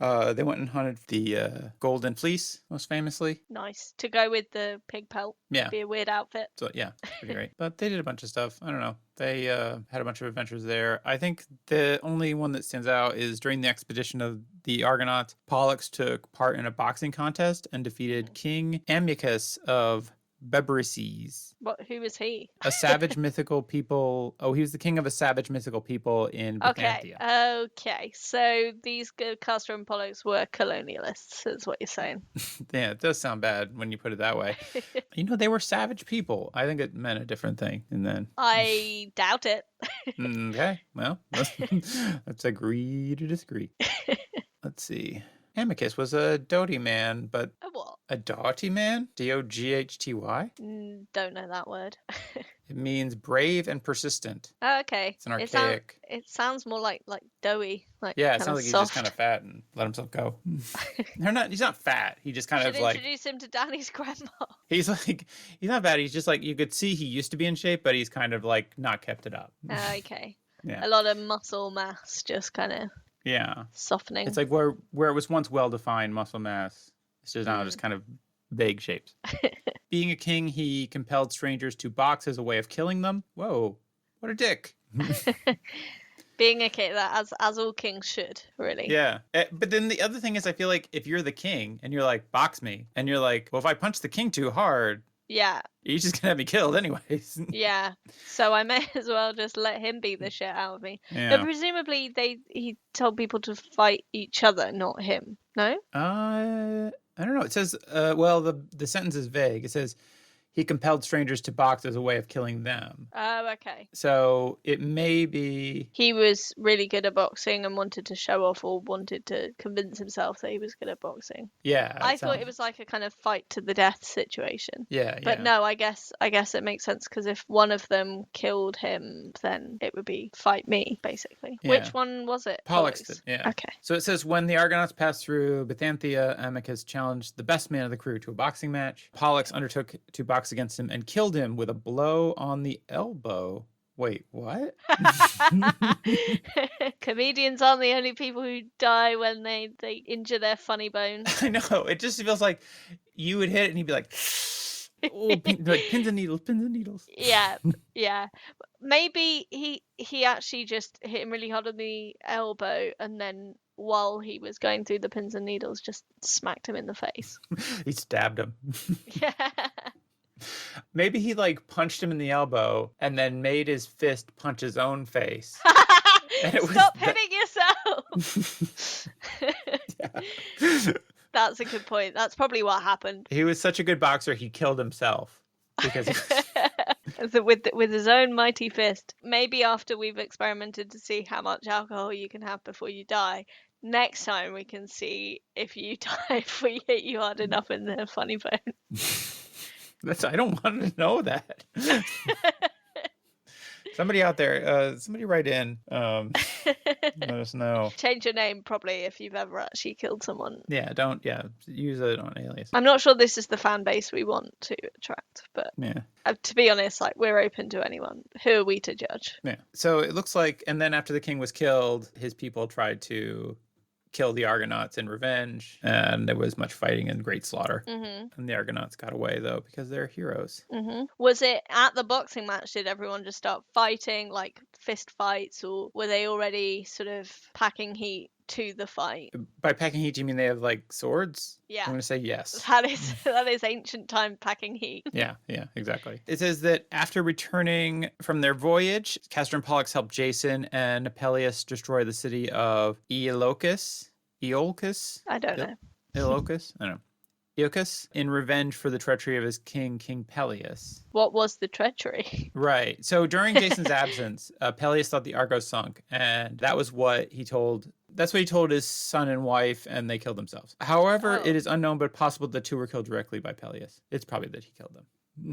They went and hunted the Golden Fleece, most famously. Nice. To go with the pig pelt. Yeah. Be a weird outfit. So, yeah, pretty great. But they did a bunch of stuff. I don't know. They had a bunch of adventures there. I think the only one that stands out is during the expedition of the Argonauts, Pollux took part in a boxing contest and defeated King Amycus of Bebryces. Who was he? A savage mythical people. Oh, he was the king of a savage mythical people in Byzantia. Okay. So these Castor and Pollux were colonialists, is what you're saying. Yeah, it does sound bad when you put it that way. They were savage people. I think it meant a different thing. And then I doubt it. Okay, well, let's agree to disagree. Let's see. Amycus was a doughty man, but a what? A doughty man? Doghty? Don't know that word. It means brave and persistent. Oh, okay. It's an archaic. It sounds more like doughy. Yeah, it sounds like he's just kind of fat and let himself go. He's not fat. He just kind of like. Introduce him to Danny's grandma. He's not bad. He's just like, you could see he used to be in shape, but he's kind of like not kept it up. Okay. Yeah. A lot of muscle mass just kind of. Yeah. Softening. It's like where it was once well-defined muscle mass, it's just now just kind of vague shapes. Being a king, he compelled strangers to box as a way of killing them. Whoa, what a dick. Being a king, as all kings should, really. Yeah. But then the other thing is, I feel like if you're the king and you're like, box me, and you're like, well, if I punch the king too hard, yeah, you're just gonna have me killed anyways. Yeah. So I may as well just let him beat the shit out of me. Yeah. But presumably he told people to fight each other, not him. No? I don't know. It says well, the sentence is vague. It says he compelled strangers to box as a way of killing them. Oh, okay. So it may be he was really good at boxing and wanted to show off, or wanted to convince himself that he was good at boxing. Yeah. I thought it was like a kind of fight to the death situation. Yeah. But no, I guess it makes sense, because if one of them killed him, then it would be fight me, basically. Yeah. Which one was it? Pollux did, yeah. Okay. So it says, when the Argonauts passed through Byzantia, Amycus challenged the best man of the crew to a boxing match. Pollux undertook to box against him and killed him with a blow on the elbow. Wait, what? Comedians aren't the only people who die when they injure their funny bone. I know. It just feels like you would hit it and he'd be like, oh, like pins and needles, pins and needles. Yeah. Maybe he actually just hit him really hard on the elbow, and then while he was going through the pins and needles, just smacked him in the face. He stabbed him. Yeah. Maybe he like punched him in the elbow and then made his fist punch his own face. Stop hitting yourself. Yeah. That's a good point. That's probably what happened. He was such a good boxer, he killed himself because with his own mighty fist. Maybe after we've experimented to see how much alcohol you can have before you die, next time we can see if you die if we hit you hard enough in the funny bone. I don't want to know that. Somebody out there, somebody write in. Let us know. Change your name probably if you've ever actually killed someone. Yeah, use it on alias. I'm not sure this is the fan base we want to attract, but yeah. To be honest, like, we're open to anyone. Who are we to judge? Yeah. So it looks like, and then after the king was killed, his people tried to kill the Argonauts in revenge, and there was much fighting and great slaughter. Mm-hmm. And the Argonauts got away, though, because they're heroes. Mm-hmm. Was it at the boxing match, did everyone just start fighting, like fist fights, or were they already sort of packing heat to the fight? By packing heat, do you mean they have, like, swords? Yeah. I'm going to say yes. That is ancient time packing heat. Yeah, exactly. It says that after returning from their voyage, Castor and Pollux helped Jason and Peleus destroy the city of Iolcus? I don't know. Iolcus? I don't know. Iolcus, in revenge for the treachery of his king, King Peleus. What was the treachery? Right. So during Jason's absence, Peleus thought the Argo sunk, and that was what he told. That's what he told his son and wife, and they killed themselves. However, It is unknown, but possible the two were killed directly by Peleus. It's probably that he killed them.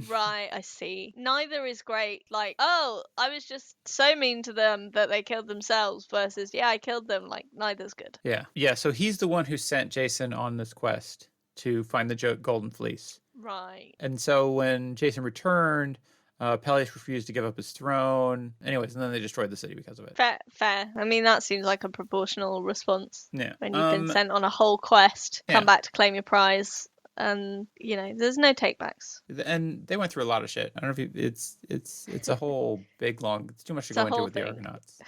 Right, I see. Neither is great. Like, oh, I was just so mean to them that they killed themselves versus, yeah, I killed them. Like, neither's good. Yeah. So he's the one who sent Jason on this quest to find the golden fleece. Right. And so when Jason returned, Peleus refused to give up his throne. Anyways, and then they destroyed the city because of it. Fair. I mean, that seems like a proportional response. Yeah. When you've been sent on a whole quest, come back to claim your prize. And there's no takebacks. And they went through a lot of shit. I don't know if it's a whole big long. It's too much to go into with the Argonauts.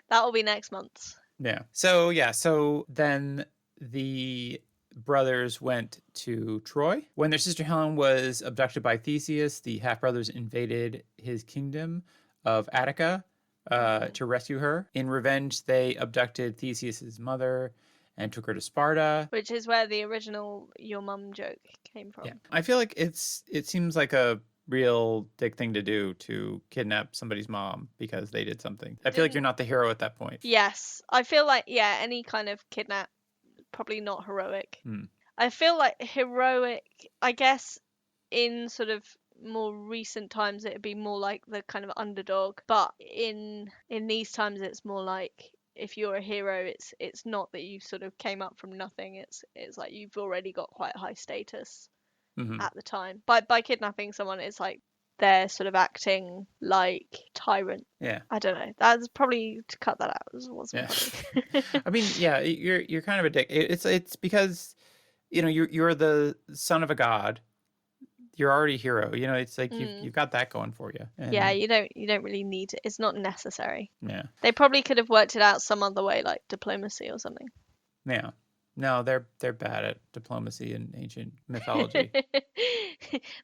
That will be next month. Yeah. So then the brothers went to Troy. When their sister Helen was abducted by Theseus, the half brothers invaded his kingdom of Attica to rescue her. In revenge, they abducted Theseus's mother and took her to Sparta. Which is where the original your mum joke came from. Yeah. I feel like it seems like a real dick thing to do, to kidnap somebody's mom because they did something. I feel like you're not the hero at that point. Yes. I feel like, any kind of kidnap, probably not heroic. I feel like heroic, I guess, in sort of more recent times, it'd be more like the kind of underdog. But in these times, it's more like, if you're a hero, it's not that you sort of came up from nothing. It's like you've already got quite high status at the time. By kidnapping someone, it's like they're sort of acting like tyrant. Yeah. I don't know. That's probably to cut that out. It wasn't funny. I mean, yeah, you're kind of a dick. It's because you're the son of a god. You're already a hero. It's like you've got that going for you. And yeah, you don't really need it. It's not necessary. Yeah. They probably could have worked it out some other way, like diplomacy or something. Yeah. No, they're bad at diplomacy in ancient mythology.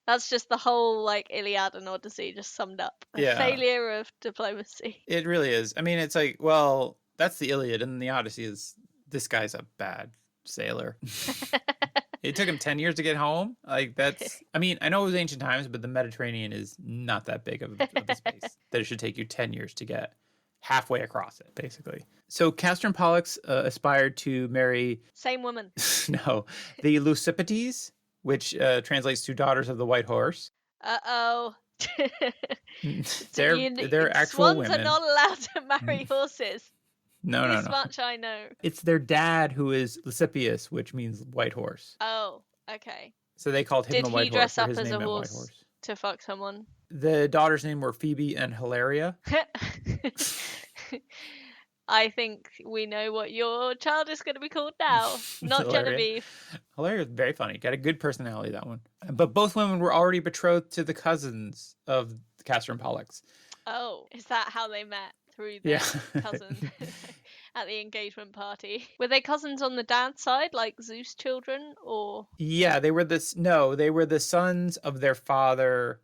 That's just the whole like Iliad and Odyssey just summed up. A failure of diplomacy. It really is. I mean, it's like, well, that's the Iliad, and the Odyssey is this guy's a bad sailor. It took him 10 years to get home. Like, that's, I mean, I know it was ancient times, but the Mediterranean is not that big of a space that it should take you 10 years to get halfway across it, basically. So Castor and Pollux aspired to marry... Same woman. No, the Leucippades, which translates to daughters of the white horse. Uh-oh. They're actual swans women. Swans are not allowed to marry horses. No. This much I know. It's their dad who is Leucippus, which means white horse. Oh, okay. So they called him the white horse. Did he dress up as a horse to fuck someone? The daughters' name were Phoebe and Hilaria. I think we know what your child is going to be called now. Not Hilaria. Genevieve. Hilaria is very funny. Got a good personality, that one. But both women were already betrothed to the cousins of Castor and Pollux. Oh, is that how they met? Through their cousin at the engagement party? Were they cousins on the dad's side, like Zeus children, or? Yeah, they were the sons of their father's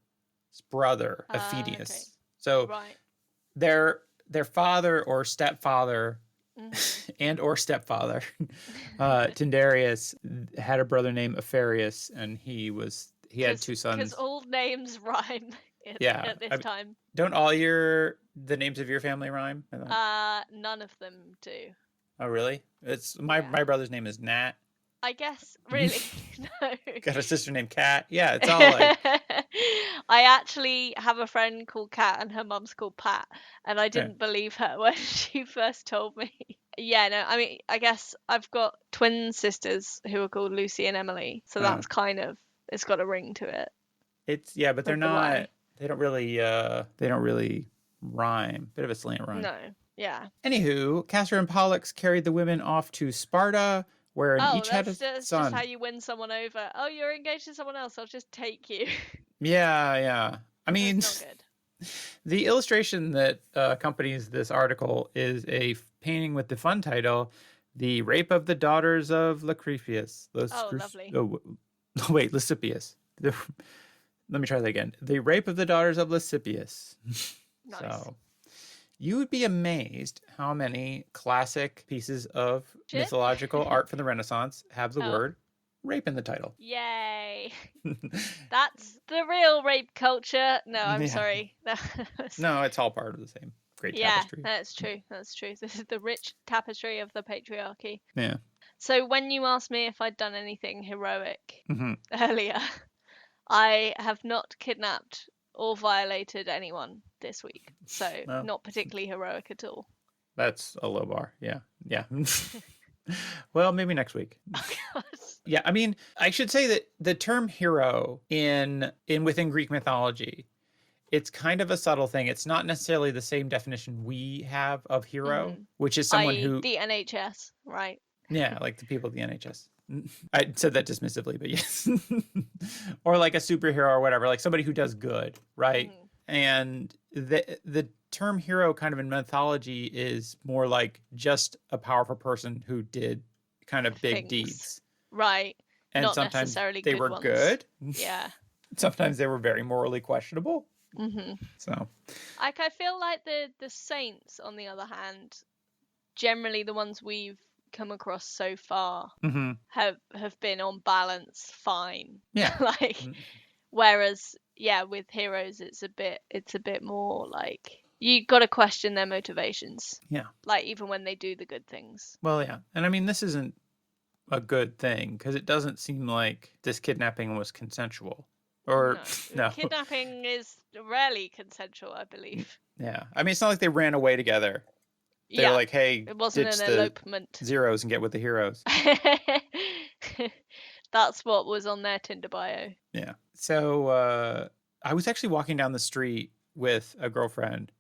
brother, Ephedius. Okay. So right. their father or stepfather and or stepfather, Tyndareus, had a brother named Apharius, and he had two sons. Because all names rhyme at this time. Don't all the names of your family rhyme? None of them do. Oh, really? It's my brother's name is Nat. I guess, really, no. Got a sister named Kat. Yeah, it's all like. I actually have a friend called Kat, and her mum's called Pat, and I didn't believe her when she first told me. Yeah, no, I mean, I guess I've got twin sisters who are called Lucy and Emily, so that's kind of, it's got a ring to it. But they're not. They don't really rhyme. Bit of a slant rhyme. No, yeah. Anywho, Castor and Pollux carried the women off to Sparta, where each had a son. That's just how you win someone over. Oh, you're engaged to someone else. I'll just take you. Yeah. I mean, that's not good. The illustration that accompanies this article is a painting with the fun title, "The Rape of the Daughters of Lysipius." Lovely. Wait, Lysipius. Let me try that again. "The Rape of the Daughters of Lysipius." Nice. So, you would be amazed how many classic pieces of mythological art from the Renaissance have the word rape in the title. Yay. That's the real rape culture. No, I'm sorry. No, it's all part of the same great tapestry. Yeah, that's true. This is the rich tapestry of the patriarchy. Yeah. So when you asked me if I'd done anything heroic earlier, I have not kidnapped or violated anyone this week. So not particularly heroic at all. That's a low bar. Yeah. Well, maybe next week. Yeah, I mean, I should say that the term hero within Greek mythology, it's kind of a subtle thing. It's not necessarily the same definition we have of hero, which is someone who the NHS, right? Yeah, like the people of the NHS. I said that dismissively, but yes. Or like a superhero or whatever, like somebody who does good, right? And the term hero kind of in mythology is more like just a powerful person who did kind of big deeds. Right. And not sometimes necessarily they good were ones. good. Yeah. Sometimes they were very morally questionable. So I feel like the saints, on the other hand, generally the ones we've come across so far have been on balance fine. Yeah. Whereas with heroes it's a bit more like you got to question their motivations. Yeah. Like even when they do the good things. Well, yeah. And I mean, this isn't a good thing because it doesn't seem like this kidnapping was consensual. Or no. Kidnapping is rarely consensual, I believe. Yeah. I mean, it's not like they ran away together. They were like, hey, it wasn't ditch an elopement. Zeros and get with the heroes. That's what was on their Tinder bio. Yeah. So I was actually walking down the street with a girlfriend.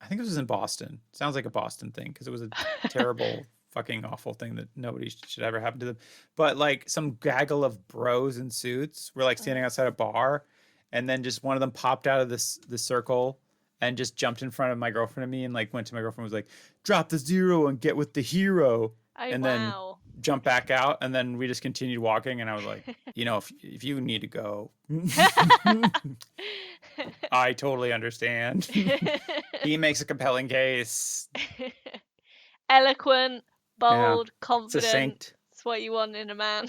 I think it was in Boston. Sounds like a Boston thing because it was a terrible, fucking awful thing that nobody should ever happen to them. But like some gaggle of bros in suits were like standing outside a bar, and then just one of them popped out of the circle and just jumped in front of my girlfriend and me and like went to my girlfriend and was like, drop the zero and get with the hero. Then jump back out, and then we just continued walking, and I was like, if you need to go, I totally understand. He makes a compelling case. Eloquent, bold, confident. Succinct. It's what you want in a man.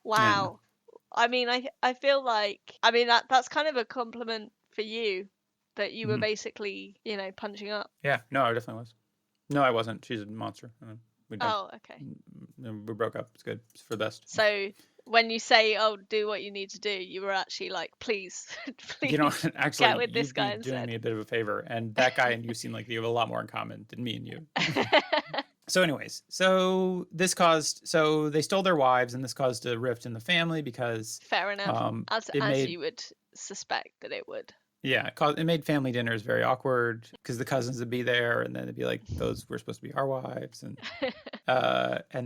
Wow. Yeah. I mean, I feel like, that's kind of a compliment for you that you were basically, punching up. Yeah, no, I definitely was. No, I wasn't. She's a monster. Okay. We broke up. It's good. It's for the best. So when you say, do what you need to do, you were actually like, please actually, get with this guy instead. Doing me a bit of a favor. And that guy and you seem like you have a lot more in common than me and you. So anyways, they stole their wives, and this caused a rift in the family because... Fair enough. As you would suspect that it would. Yeah, it made family dinners very awkward because the cousins would be there, and then it'd be like, those were supposed to be our wives, and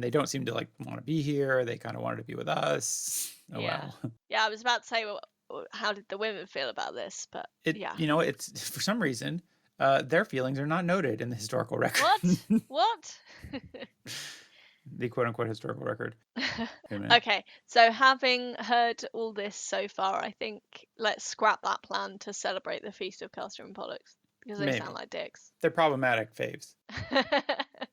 they don't seem to like want to be here. They kind of wanted to be with us. Oh Yeah. well. Yeah, I was about to say, well, how did the women feel about this? But yeah. It's for some reason, their feelings are not noted in the historical record. What? The quote-unquote historical record. Okay, so having heard all this so far, I think let's scrap that plan to celebrate the Feast of Castor and Pollux, because they sound like dicks. They're problematic faves.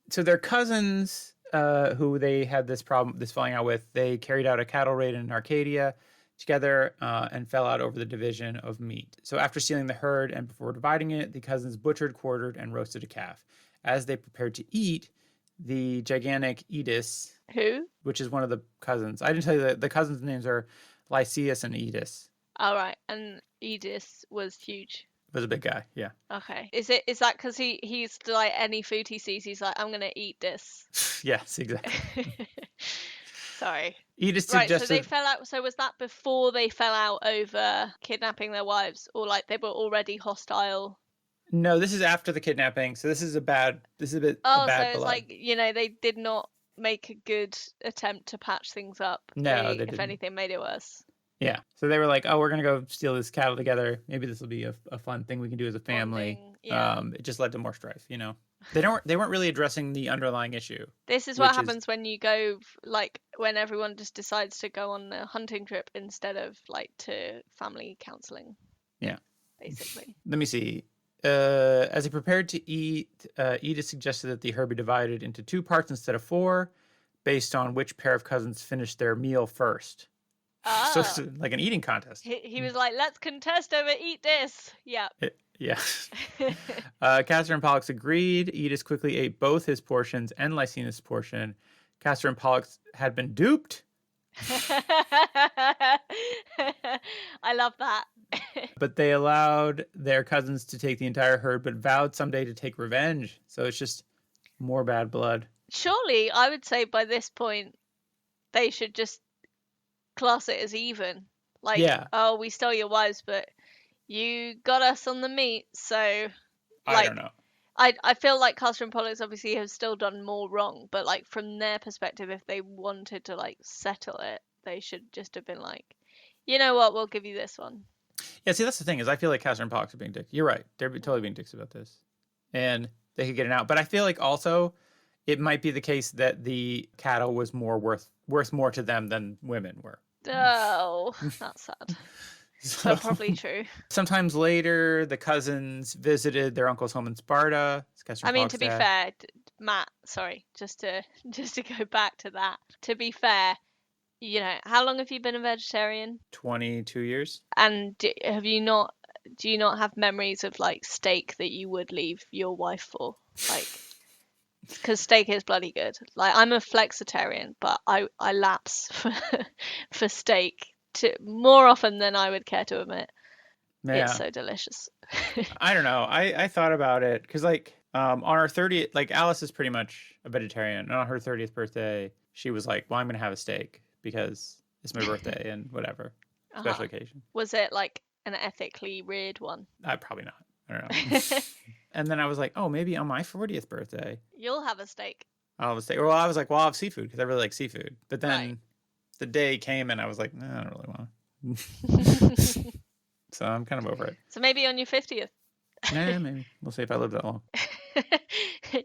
So their cousins, who they had this falling out with, they carried out a cattle raid in Arcadia together and fell out over the division of meat. So after stealing the herd and before dividing it, the cousins butchered, quartered, and roasted a calf. As they prepared to eat, the gigantic Edis, which is one of the cousins. I didn't tell you that the cousins' names are Lycius and Edis. All right, and Edis was huge. Was a big guy, yeah. Okay. Is that because he's like any food he sees, he's like, I'm gonna eat this? Yes, exactly. Sorry. Edis suggested... Right, so they fell out. So was that before they fell out over kidnapping their wives, or like they were already hostile? No, this is after the kidnapping, so this is a bit so it's blood. like, they did not make a good attempt to patch things up. No, they if anything, made it worse. Yeah, so they were like, oh, we're going to go steal this cattle together. Maybe this will be a fun thing we can do as a family. Yeah. It just led to more strife, They weren't really addressing the underlying issue. This is what happens when you go, like, when everyone just decides to go on a hunting trip instead of, like, to family counseling. Yeah. Basically. Let me see. As he prepared to eat, Edith suggested that the herd be divided into 2 parts instead of 4, based on which pair of cousins finished their meal first. Oh. So it's like an eating contest. He was like, let's contest over eat this. Yeah. Yeah. Castor and Pollux agreed. Edith quickly ate both his portions and Lycinus' portion. Castor and Pollux had been duped. I love that. But they allowed their cousins to take the entire herd, but vowed someday to take revenge. So it's just more bad blood. Surely, I would say by this point, they should just class it as even. Like, oh, we stole your wives, but you got us on the meat, so... I don't know. I feel like Castor and Pollux obviously have still done more wrong, but like from their perspective, if they wanted to like settle it, they should just have been like, you know what, we'll give you this one. Yeah, see, that's the thing, is I feel like Castor and Pollux are being dicks. You're right. They're totally being dicks about this. And they could get it out. But I feel like also it might be the case that the cattle was worth more to them than women were. Oh, that's sad. So probably true. Sometimes later, the cousins visited their uncle's home in Sparta. I mean, to be fair, Matt, sorry, just to go back to that. To be fair, how long have you been a vegetarian? 22 years. And do you not have memories of like steak that you would leave your wife for? Like, because steak is bloody good. Like, I'm a flexitarian, but I lapse for steak more often than I would care to admit. Yeah. It's so delicious. I don't know. I thought about it because like on our 30th, like Alice is pretty much a vegetarian. And on her 30th birthday, she was like, well, I'm going to have a steak because it's my birthday and whatever. Special occasion. Was it like an ethically reared one? Probably not. I don't know. And then I was like, oh, maybe on my 40th birthday, you'll have a steak. I'll have a steak. Well, I was like, well, I'll have seafood because I really like seafood. But then the day came and I was like, no, I don't really want to. So I'm kind of over it. So maybe on your 50th. Yeah, maybe. We'll see if I live that long.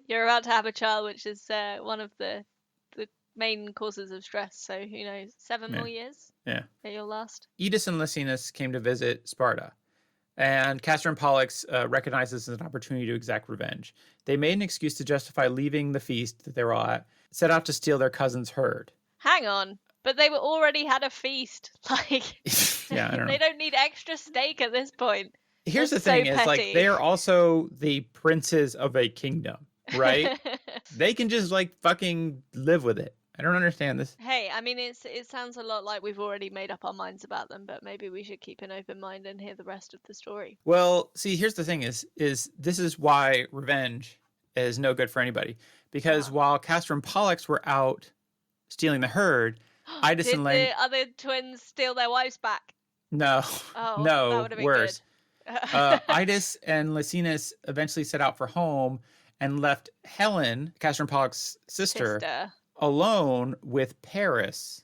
You're about to have a child, which is one of the main causes of stress. So who knows? 7 more years? Yeah. That you'll last. Edis and Lycinus came to visit Sparta. And Castor and Pollux recognized this as an opportunity to exact revenge. They made an excuse to justify leaving the feast that they were at, set out to steal their cousin's herd. Hang on. But they were already had a feast. Like, yeah, I don't know. They don't need extra steak at this point. Here's the thing is, like, they are also the princes of a kingdom, right? They can just, like, fucking live with it. I don't understand this. Hey, I mean, it sounds a lot like we've already made up our minds about them, but maybe we should keep an open mind and hear the rest of the story. Well, see, here's the thing is this is why revenge is no good for anybody. Because while Castor and Pollux were out stealing the herd, Did the other twins steal their wives back? No. Oh, no, that would have been worse. Good. Idas and Lycinus eventually set out for home and left Helen, Castor and Pollux' sister, alone with Paris.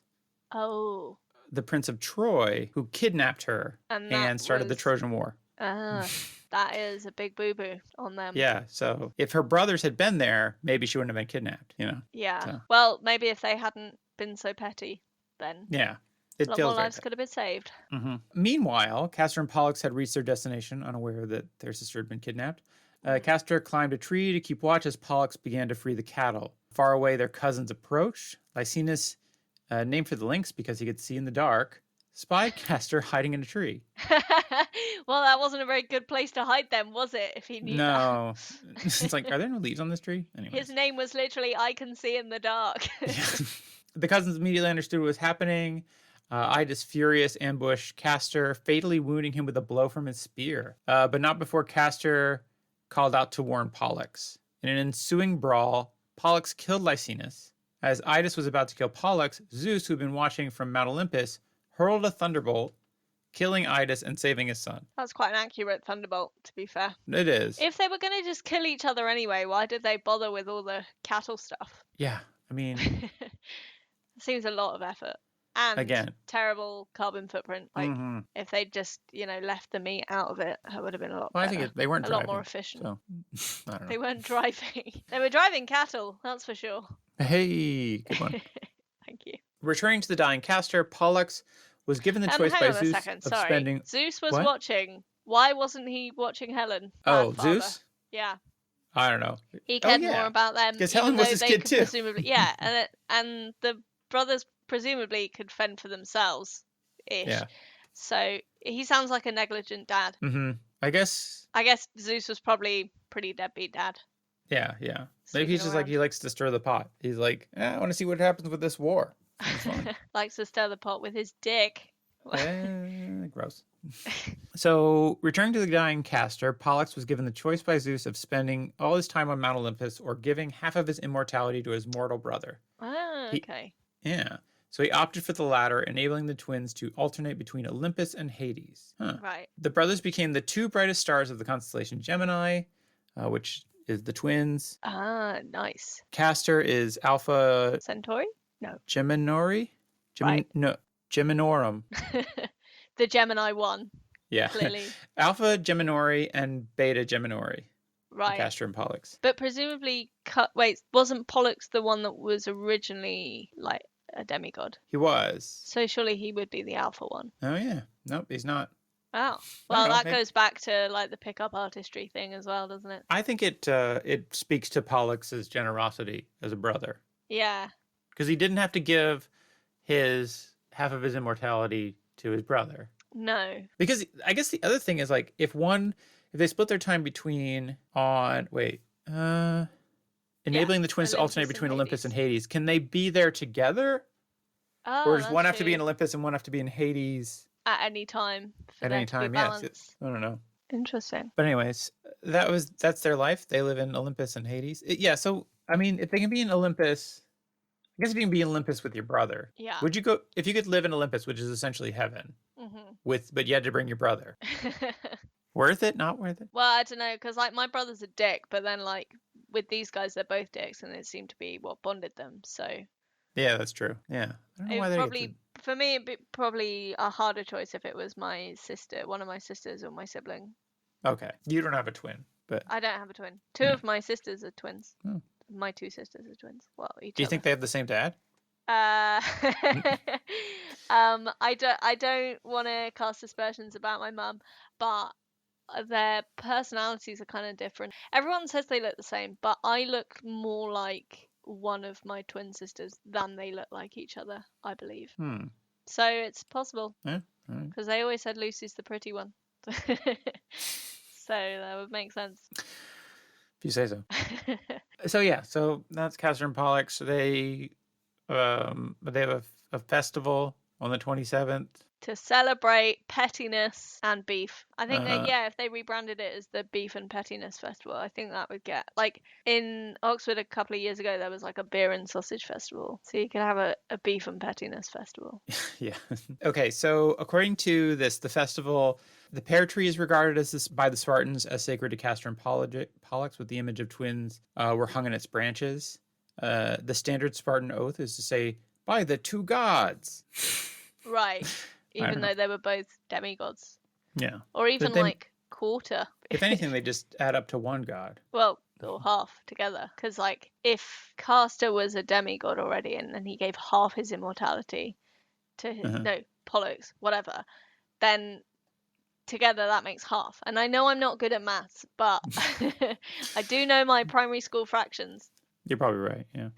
Oh. The Prince of Troy, who kidnapped her and started the Trojan War. That is a big boo-boo on them. Yeah, so if her brothers had been there, maybe she wouldn't have been kidnapped, Yeah. So. Well, maybe if they hadn't been so petty, then yeah, a lot more lives could have been saved. Mm-hmm. Meanwhile, Castor and Pollux had reached their destination, unaware that their sister had been kidnapped. Castor climbed a tree to keep watch as Pollux began to free the cattle. Far away, their cousins approached. Lycinus, named for the lynx because he could see in the dark, spied Castor hiding in a tree. Well, that wasn't a very good place to hide them, was it, if he knew that? It's like, are there no leaves on this tree? Anyways. His name was literally, I can see in the dark. The cousins immediately understood what was happening. Idas, furious, ambushed Castor, fatally wounding him with a blow from his spear. But not before Castor called out to warn Pollux. In an ensuing brawl, Pollux killed Lycinus. As Idas was about to kill Pollux, Zeus, who had been watching from Mount Olympus, hurled a thunderbolt, killing Idas and saving his son. That's quite an accurate thunderbolt, to be fair. It is. If they were going to just kill each other anyway, why did they bother with all the cattle stuff? Yeah, I mean... It seems a lot of effort. And again, terrible carbon footprint. Like, if they'd just, left the meat out of it, it would have been a lot better. I think they weren't driving. A lot more efficient. So, I don't know. They weren't driving. They were driving cattle, that's for sure. Hey, good one. Thank you. Returning to the dying Castor, Pollux was given the choice by Zeus of spending... Zeus was watching. Why wasn't he watching Helen? Zeus? Yeah. I don't know. He cared more about them. Because Helen was his kid too. Presumably, and the brothers presumably could fend for themselves ish. Yeah. So he sounds like a negligent dad. Mm-hmm. I guess Zeus was probably pretty deadbeat dad. Yeah. Maybe he's just like, he likes to stir the pot. He's like, I want to see what happens with this war. Likes to stir the pot with his dick. Gross. So, returning to the dying Castor, Pollux was given the choice by Zeus of spending all his time on Mount Olympus or giving half of his immortality to his mortal brother. Okay. So he opted for the latter, enabling the twins to alternate between Olympus and Hades. Right. The brothers became the two brightest stars of the constellation Gemini, which is the twins. Nice. Castor is Alpha Centauri? No. Geminori? No, Geminorum. The Gemini one. Yeah. Clearly. Alpha Geminori and Beta Geminori. Right. Castor and Pollux. But presumably, wasn't Pollux the one that was originally like a demigod? He was. So surely he would be the alpha one. Oh yeah. Nope, he's not. Oh. Well, that goes back to like the pickup artistry thing as well, doesn't it? I think it speaks to Pollux's generosity as a brother. Yeah. Because he didn't have to give his half of his immortality to his brother. No. Because I guess the other thing is like if they split their time between enabling the twins to alternate between Olympus and Hades, can they be there together? Oh, or does one have to be in Olympus and one have to be in Hades? At any time. At any time, yes. I don't know. Interesting. But anyways, that's their life. They live in Olympus and Hades. So, I mean, if they can be in Olympus, I guess if you can be in Olympus with your brother. Yeah. Would you go, if you could live in Olympus, which is essentially heaven, but you had to bring your brother. Worth it? Not worth it? Well, I don't know, because like my brother's a dick, but then like with these guys, they're both dicks, and it seemed to be what bonded them. So. Yeah, that's true. Yeah. I don't know why for me, it'd be probably a harder choice if it was my sister, one of my sisters, or my sibling. Okay. You don't have a twin, but I don't have a twin. Two of my sisters are twins. Oh. My two sisters are twins. Well, Do you think they have the same dad? I don't want to cast aspersions about my mum, but their personalities are kind of different. Everyone says they look the same, but I look more like one of my twin sisters than they look like each other, I believe. So it's possible. Yeah. Because they always said Lucy's the pretty one. So that would make sense. If you say so. So that's Castor and Pollux. They have a festival on the 27th. To celebrate pettiness and beef. I think that, Uh-huh. if they rebranded it as the Beef and Pettiness Festival, I think that would get, like, in Oxford a couple of years ago, there was like a beer and sausage festival. So you could have a Beef and Pettiness Festival. Yeah. Okay, so according to this, the festival, the pear tree is regarded by the Spartans as sacred to Castor and Pollux, with the image of twins were hung in its branches. The standard Spartan oath is to say, by the two gods. Right. Even though they were both demigods. Yeah. Or even like quarter. If anything, they just add up to one god. Well, or half together. Because, like, if Castor was a demigod already and then he gave half his immortality to no, Pollux, whatever, then together that makes half. And I know I'm not good at maths, but I do know my primary school fractions. You're probably right, yeah.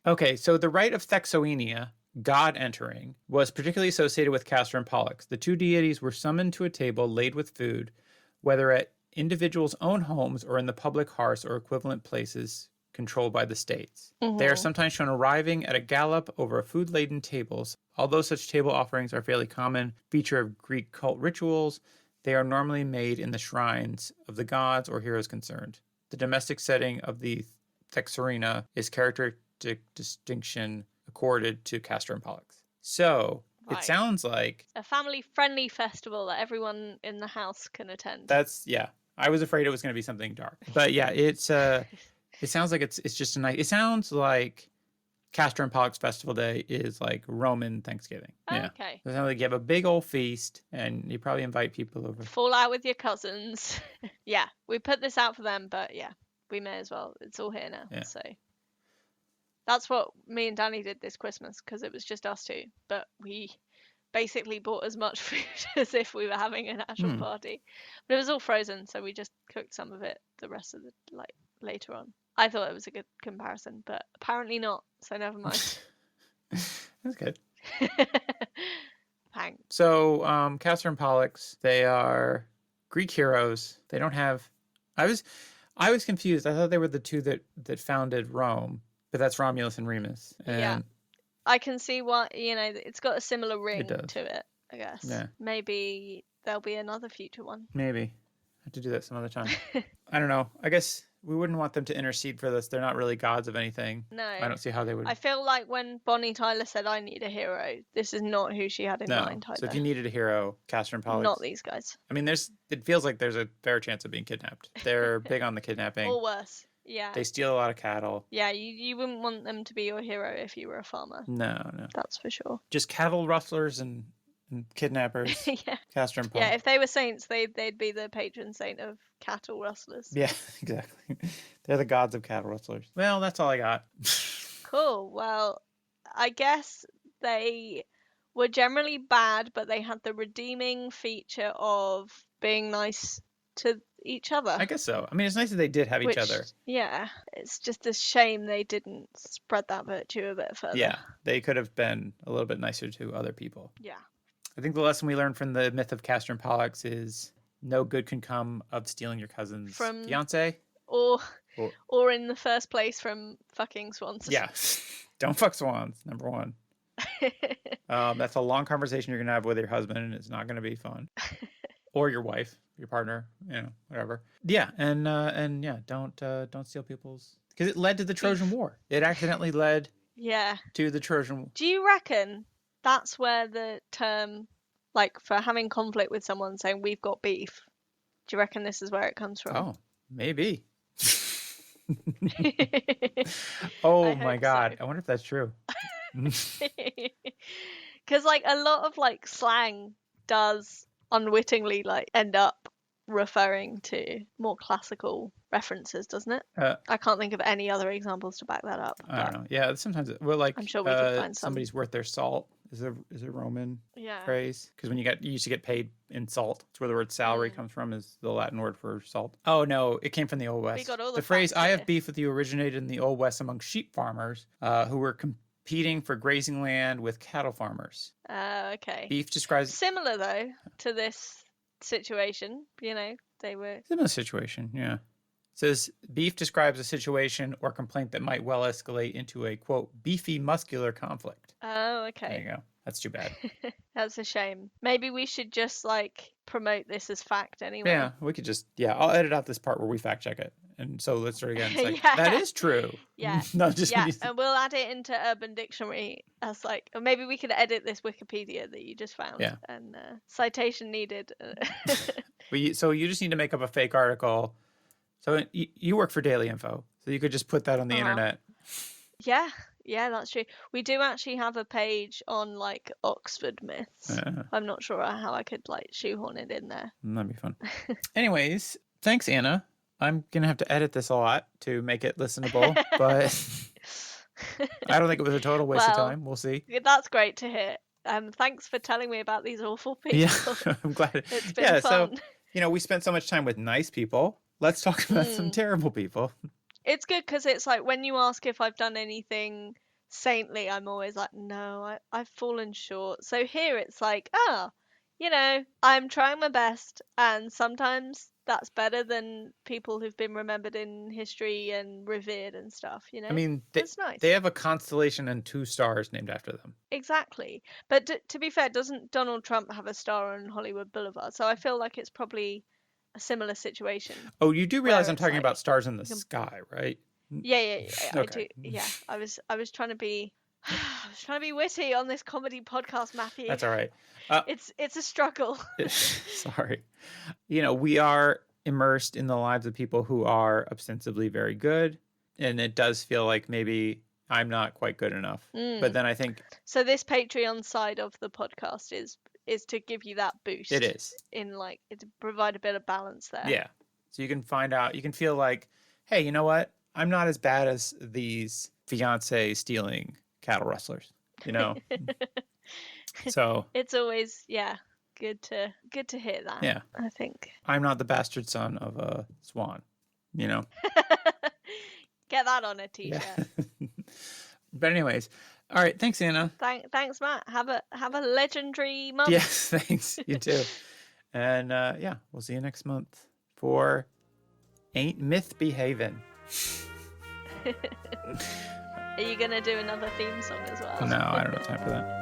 Okay, so the rite of Thexoenia, God entering, was particularly associated with Castor and Pollux. The two deities were summoned to a table laid with food, whether at individuals' own homes or in the public hearths or equivalent places controlled by the states. They are sometimes shown arriving at a gallop over food-laden tables. Although such table offerings are a fairly common feature of Greek cult rituals, they are normally made in the shrines of the gods or heroes concerned. The domestic setting of the Thexorina is characteristic distinction accorded to Castor and Pollux. So it sounds like a family-friendly festival that everyone in the house can attend. That's I was afraid it was going to be something dark, but yeah, it's it sounds like it's just a nice. It sounds like Castor and Pollux Festival Day is like Roman Thanksgiving. Yeah. Okay. It sounds like you have a big old feast, and you probably invite people over. Fall out with your cousins. Yeah, we put this out for them, but yeah, we may as well. It's all here now. Yeah. So that's what me and Danny did this Christmas, because it was just us two, but we basically bought as much food as if we were having an actual party. But it was all frozen, so we just cooked some of it the rest of the later on. I thought it was a good comparison, but apparently not, so never mind. That's good. Thanks. So Castor and Pollux, they are Greek heroes. They don't have I was confused. I thought they were the two that founded Rome, but that's Romulus and Remus. And yeah. I can see why, it's got a similar ring to it, I guess. Yeah. Maybe there'll be another future one. Maybe. I have to do that some other time. I don't know. I guess we wouldn't want them to intercede for this. They're not really gods of anything. No. I don't see how they would. I feel like when Bonnie Tyler said, I need a hero, this is not who she had in mind, Tyler. So if you needed a hero, Castor and Pollux. Not these guys. I mean, it feels like there's a fair chance of being kidnapped. They're big on the kidnapping. Or worse. Yeah. They steal a lot of cattle. Yeah, you wouldn't want them to be your hero if you were a farmer. No. That's for sure. Just cattle rustlers and kidnappers. Yeah. Castor and Pollux. Yeah, if they were saints, they'd be the patron saint of cattle rustlers. Yeah, exactly. They're the gods of cattle rustlers. Well, that's all I got. Cool. Well, I guess they were generally bad, but they had the redeeming feature of being nice to each other. I guess so. I mean, it's nice that they did have each other. Yeah, it's just a shame they didn't spread that virtue a bit further. Yeah, they could have been a little bit nicer to other people. Yeah. I think the lesson we learned from the myth of Castor and Pollux is no good can come of stealing your cousin's fiance. Or in the first place from fucking swans. Yeah, don't fuck swans, number one. That's a long conversation you're going to have with your husband, and it's not going to be fun. Or your wife, your partner, whatever. Yeah, and yeah, don't steal people's, because it led to the Trojan War. It accidentally led to the Trojan War. Do you reckon that's where the term, like, for having conflict with someone saying we've got beef, do you reckon this is where it comes from? Oh, maybe. Oh my God. So. I wonder if that's true. Because like a lot of like slang does unwittingly like end up referring to more classical references, doesn't it? I can't think of any other examples to back that up. I don't know. Yeah, sometimes like I'm sure we could find somebody's worth their salt is a Roman phrase, because when you used to get paid in salt, it's where the word salary comes from, is the Latin word for salt. Oh no, it came from the Old West. We got all the phrase "I have beef with you" originated in the Old West among sheep farmers who were competing for grazing land with cattle farmers. Okay. Beef describes similar though to this situation. They were similar situation. Yeah. It says beef describes a situation or complaint that might well escalate into a, quote, beefy muscular conflict. Oh, okay. There you go. That's too bad. That's a shame. Maybe we should just like promote this as fact anyway. Yeah, we could just, I'll edit out this part where we fact check it. And so let's start again. It's like, Yeah. that is true. Yeah. No, just Yeah, and we'll add it into Urban Dictionary as like, or maybe we could edit this Wikipedia that you just found. Yeah. And citation needed. So you just need to make up a fake article. So you work for Daily Info, so you could just put that on the internet. Yeah, that's true. We do actually have a page on like Oxford myths. I'm not sure how I could like shoehorn it in there. That'd be fun. Anyways, thanks, Anna. I'm gonna have to edit this a lot to make it listenable, but I don't think it was a total waste of time. We'll see. That's great to hear. Thanks for telling me about these awful people. Yeah, I'm glad. It's been fun. So we spent so much time with nice people. Let's talk about some terrible people. It's good because it's like when you ask if I've done anything saintly, I'm always like, no, I've fallen short. So here it's like, I'm trying my best, and sometimes that's better than people who've been remembered in history and revered and stuff, I mean, it's nice. They have a constellation and 2 stars named after them. Exactly. But to be fair, doesn't Donald Trump have a star on Hollywood Boulevard? So I feel like it's probably a similar situation. Oh, you do realize I'm talking about stars in the sky, right? Yeah. Okay. I do. Yeah, I was trying to be witty on this comedy podcast, Matthew. That's all right. It's a struggle. Sorry. We are immersed in the lives of people who are ostensibly very good, and it does feel like maybe I'm not quite good enough. But then I think so. This Patreon side of the podcast is to give you that boost. It is in like to provide a bit of balance there. Yeah. So you can feel like, hey, you know what? I'm not as bad as these fiance stealing cattle rustlers. So it's always good to hear that. Yeah, I think I'm not the bastard son of a swan. Get that on a t-shirt. Yeah. But anyways, all right. Thanks, Anna. Thanks, Matt. Have a legendary month. Yes, thanks. You too. And we'll see you next month for Ain't Mythbehavin. Are you gonna do another theme song as well? No, I don't have time for that.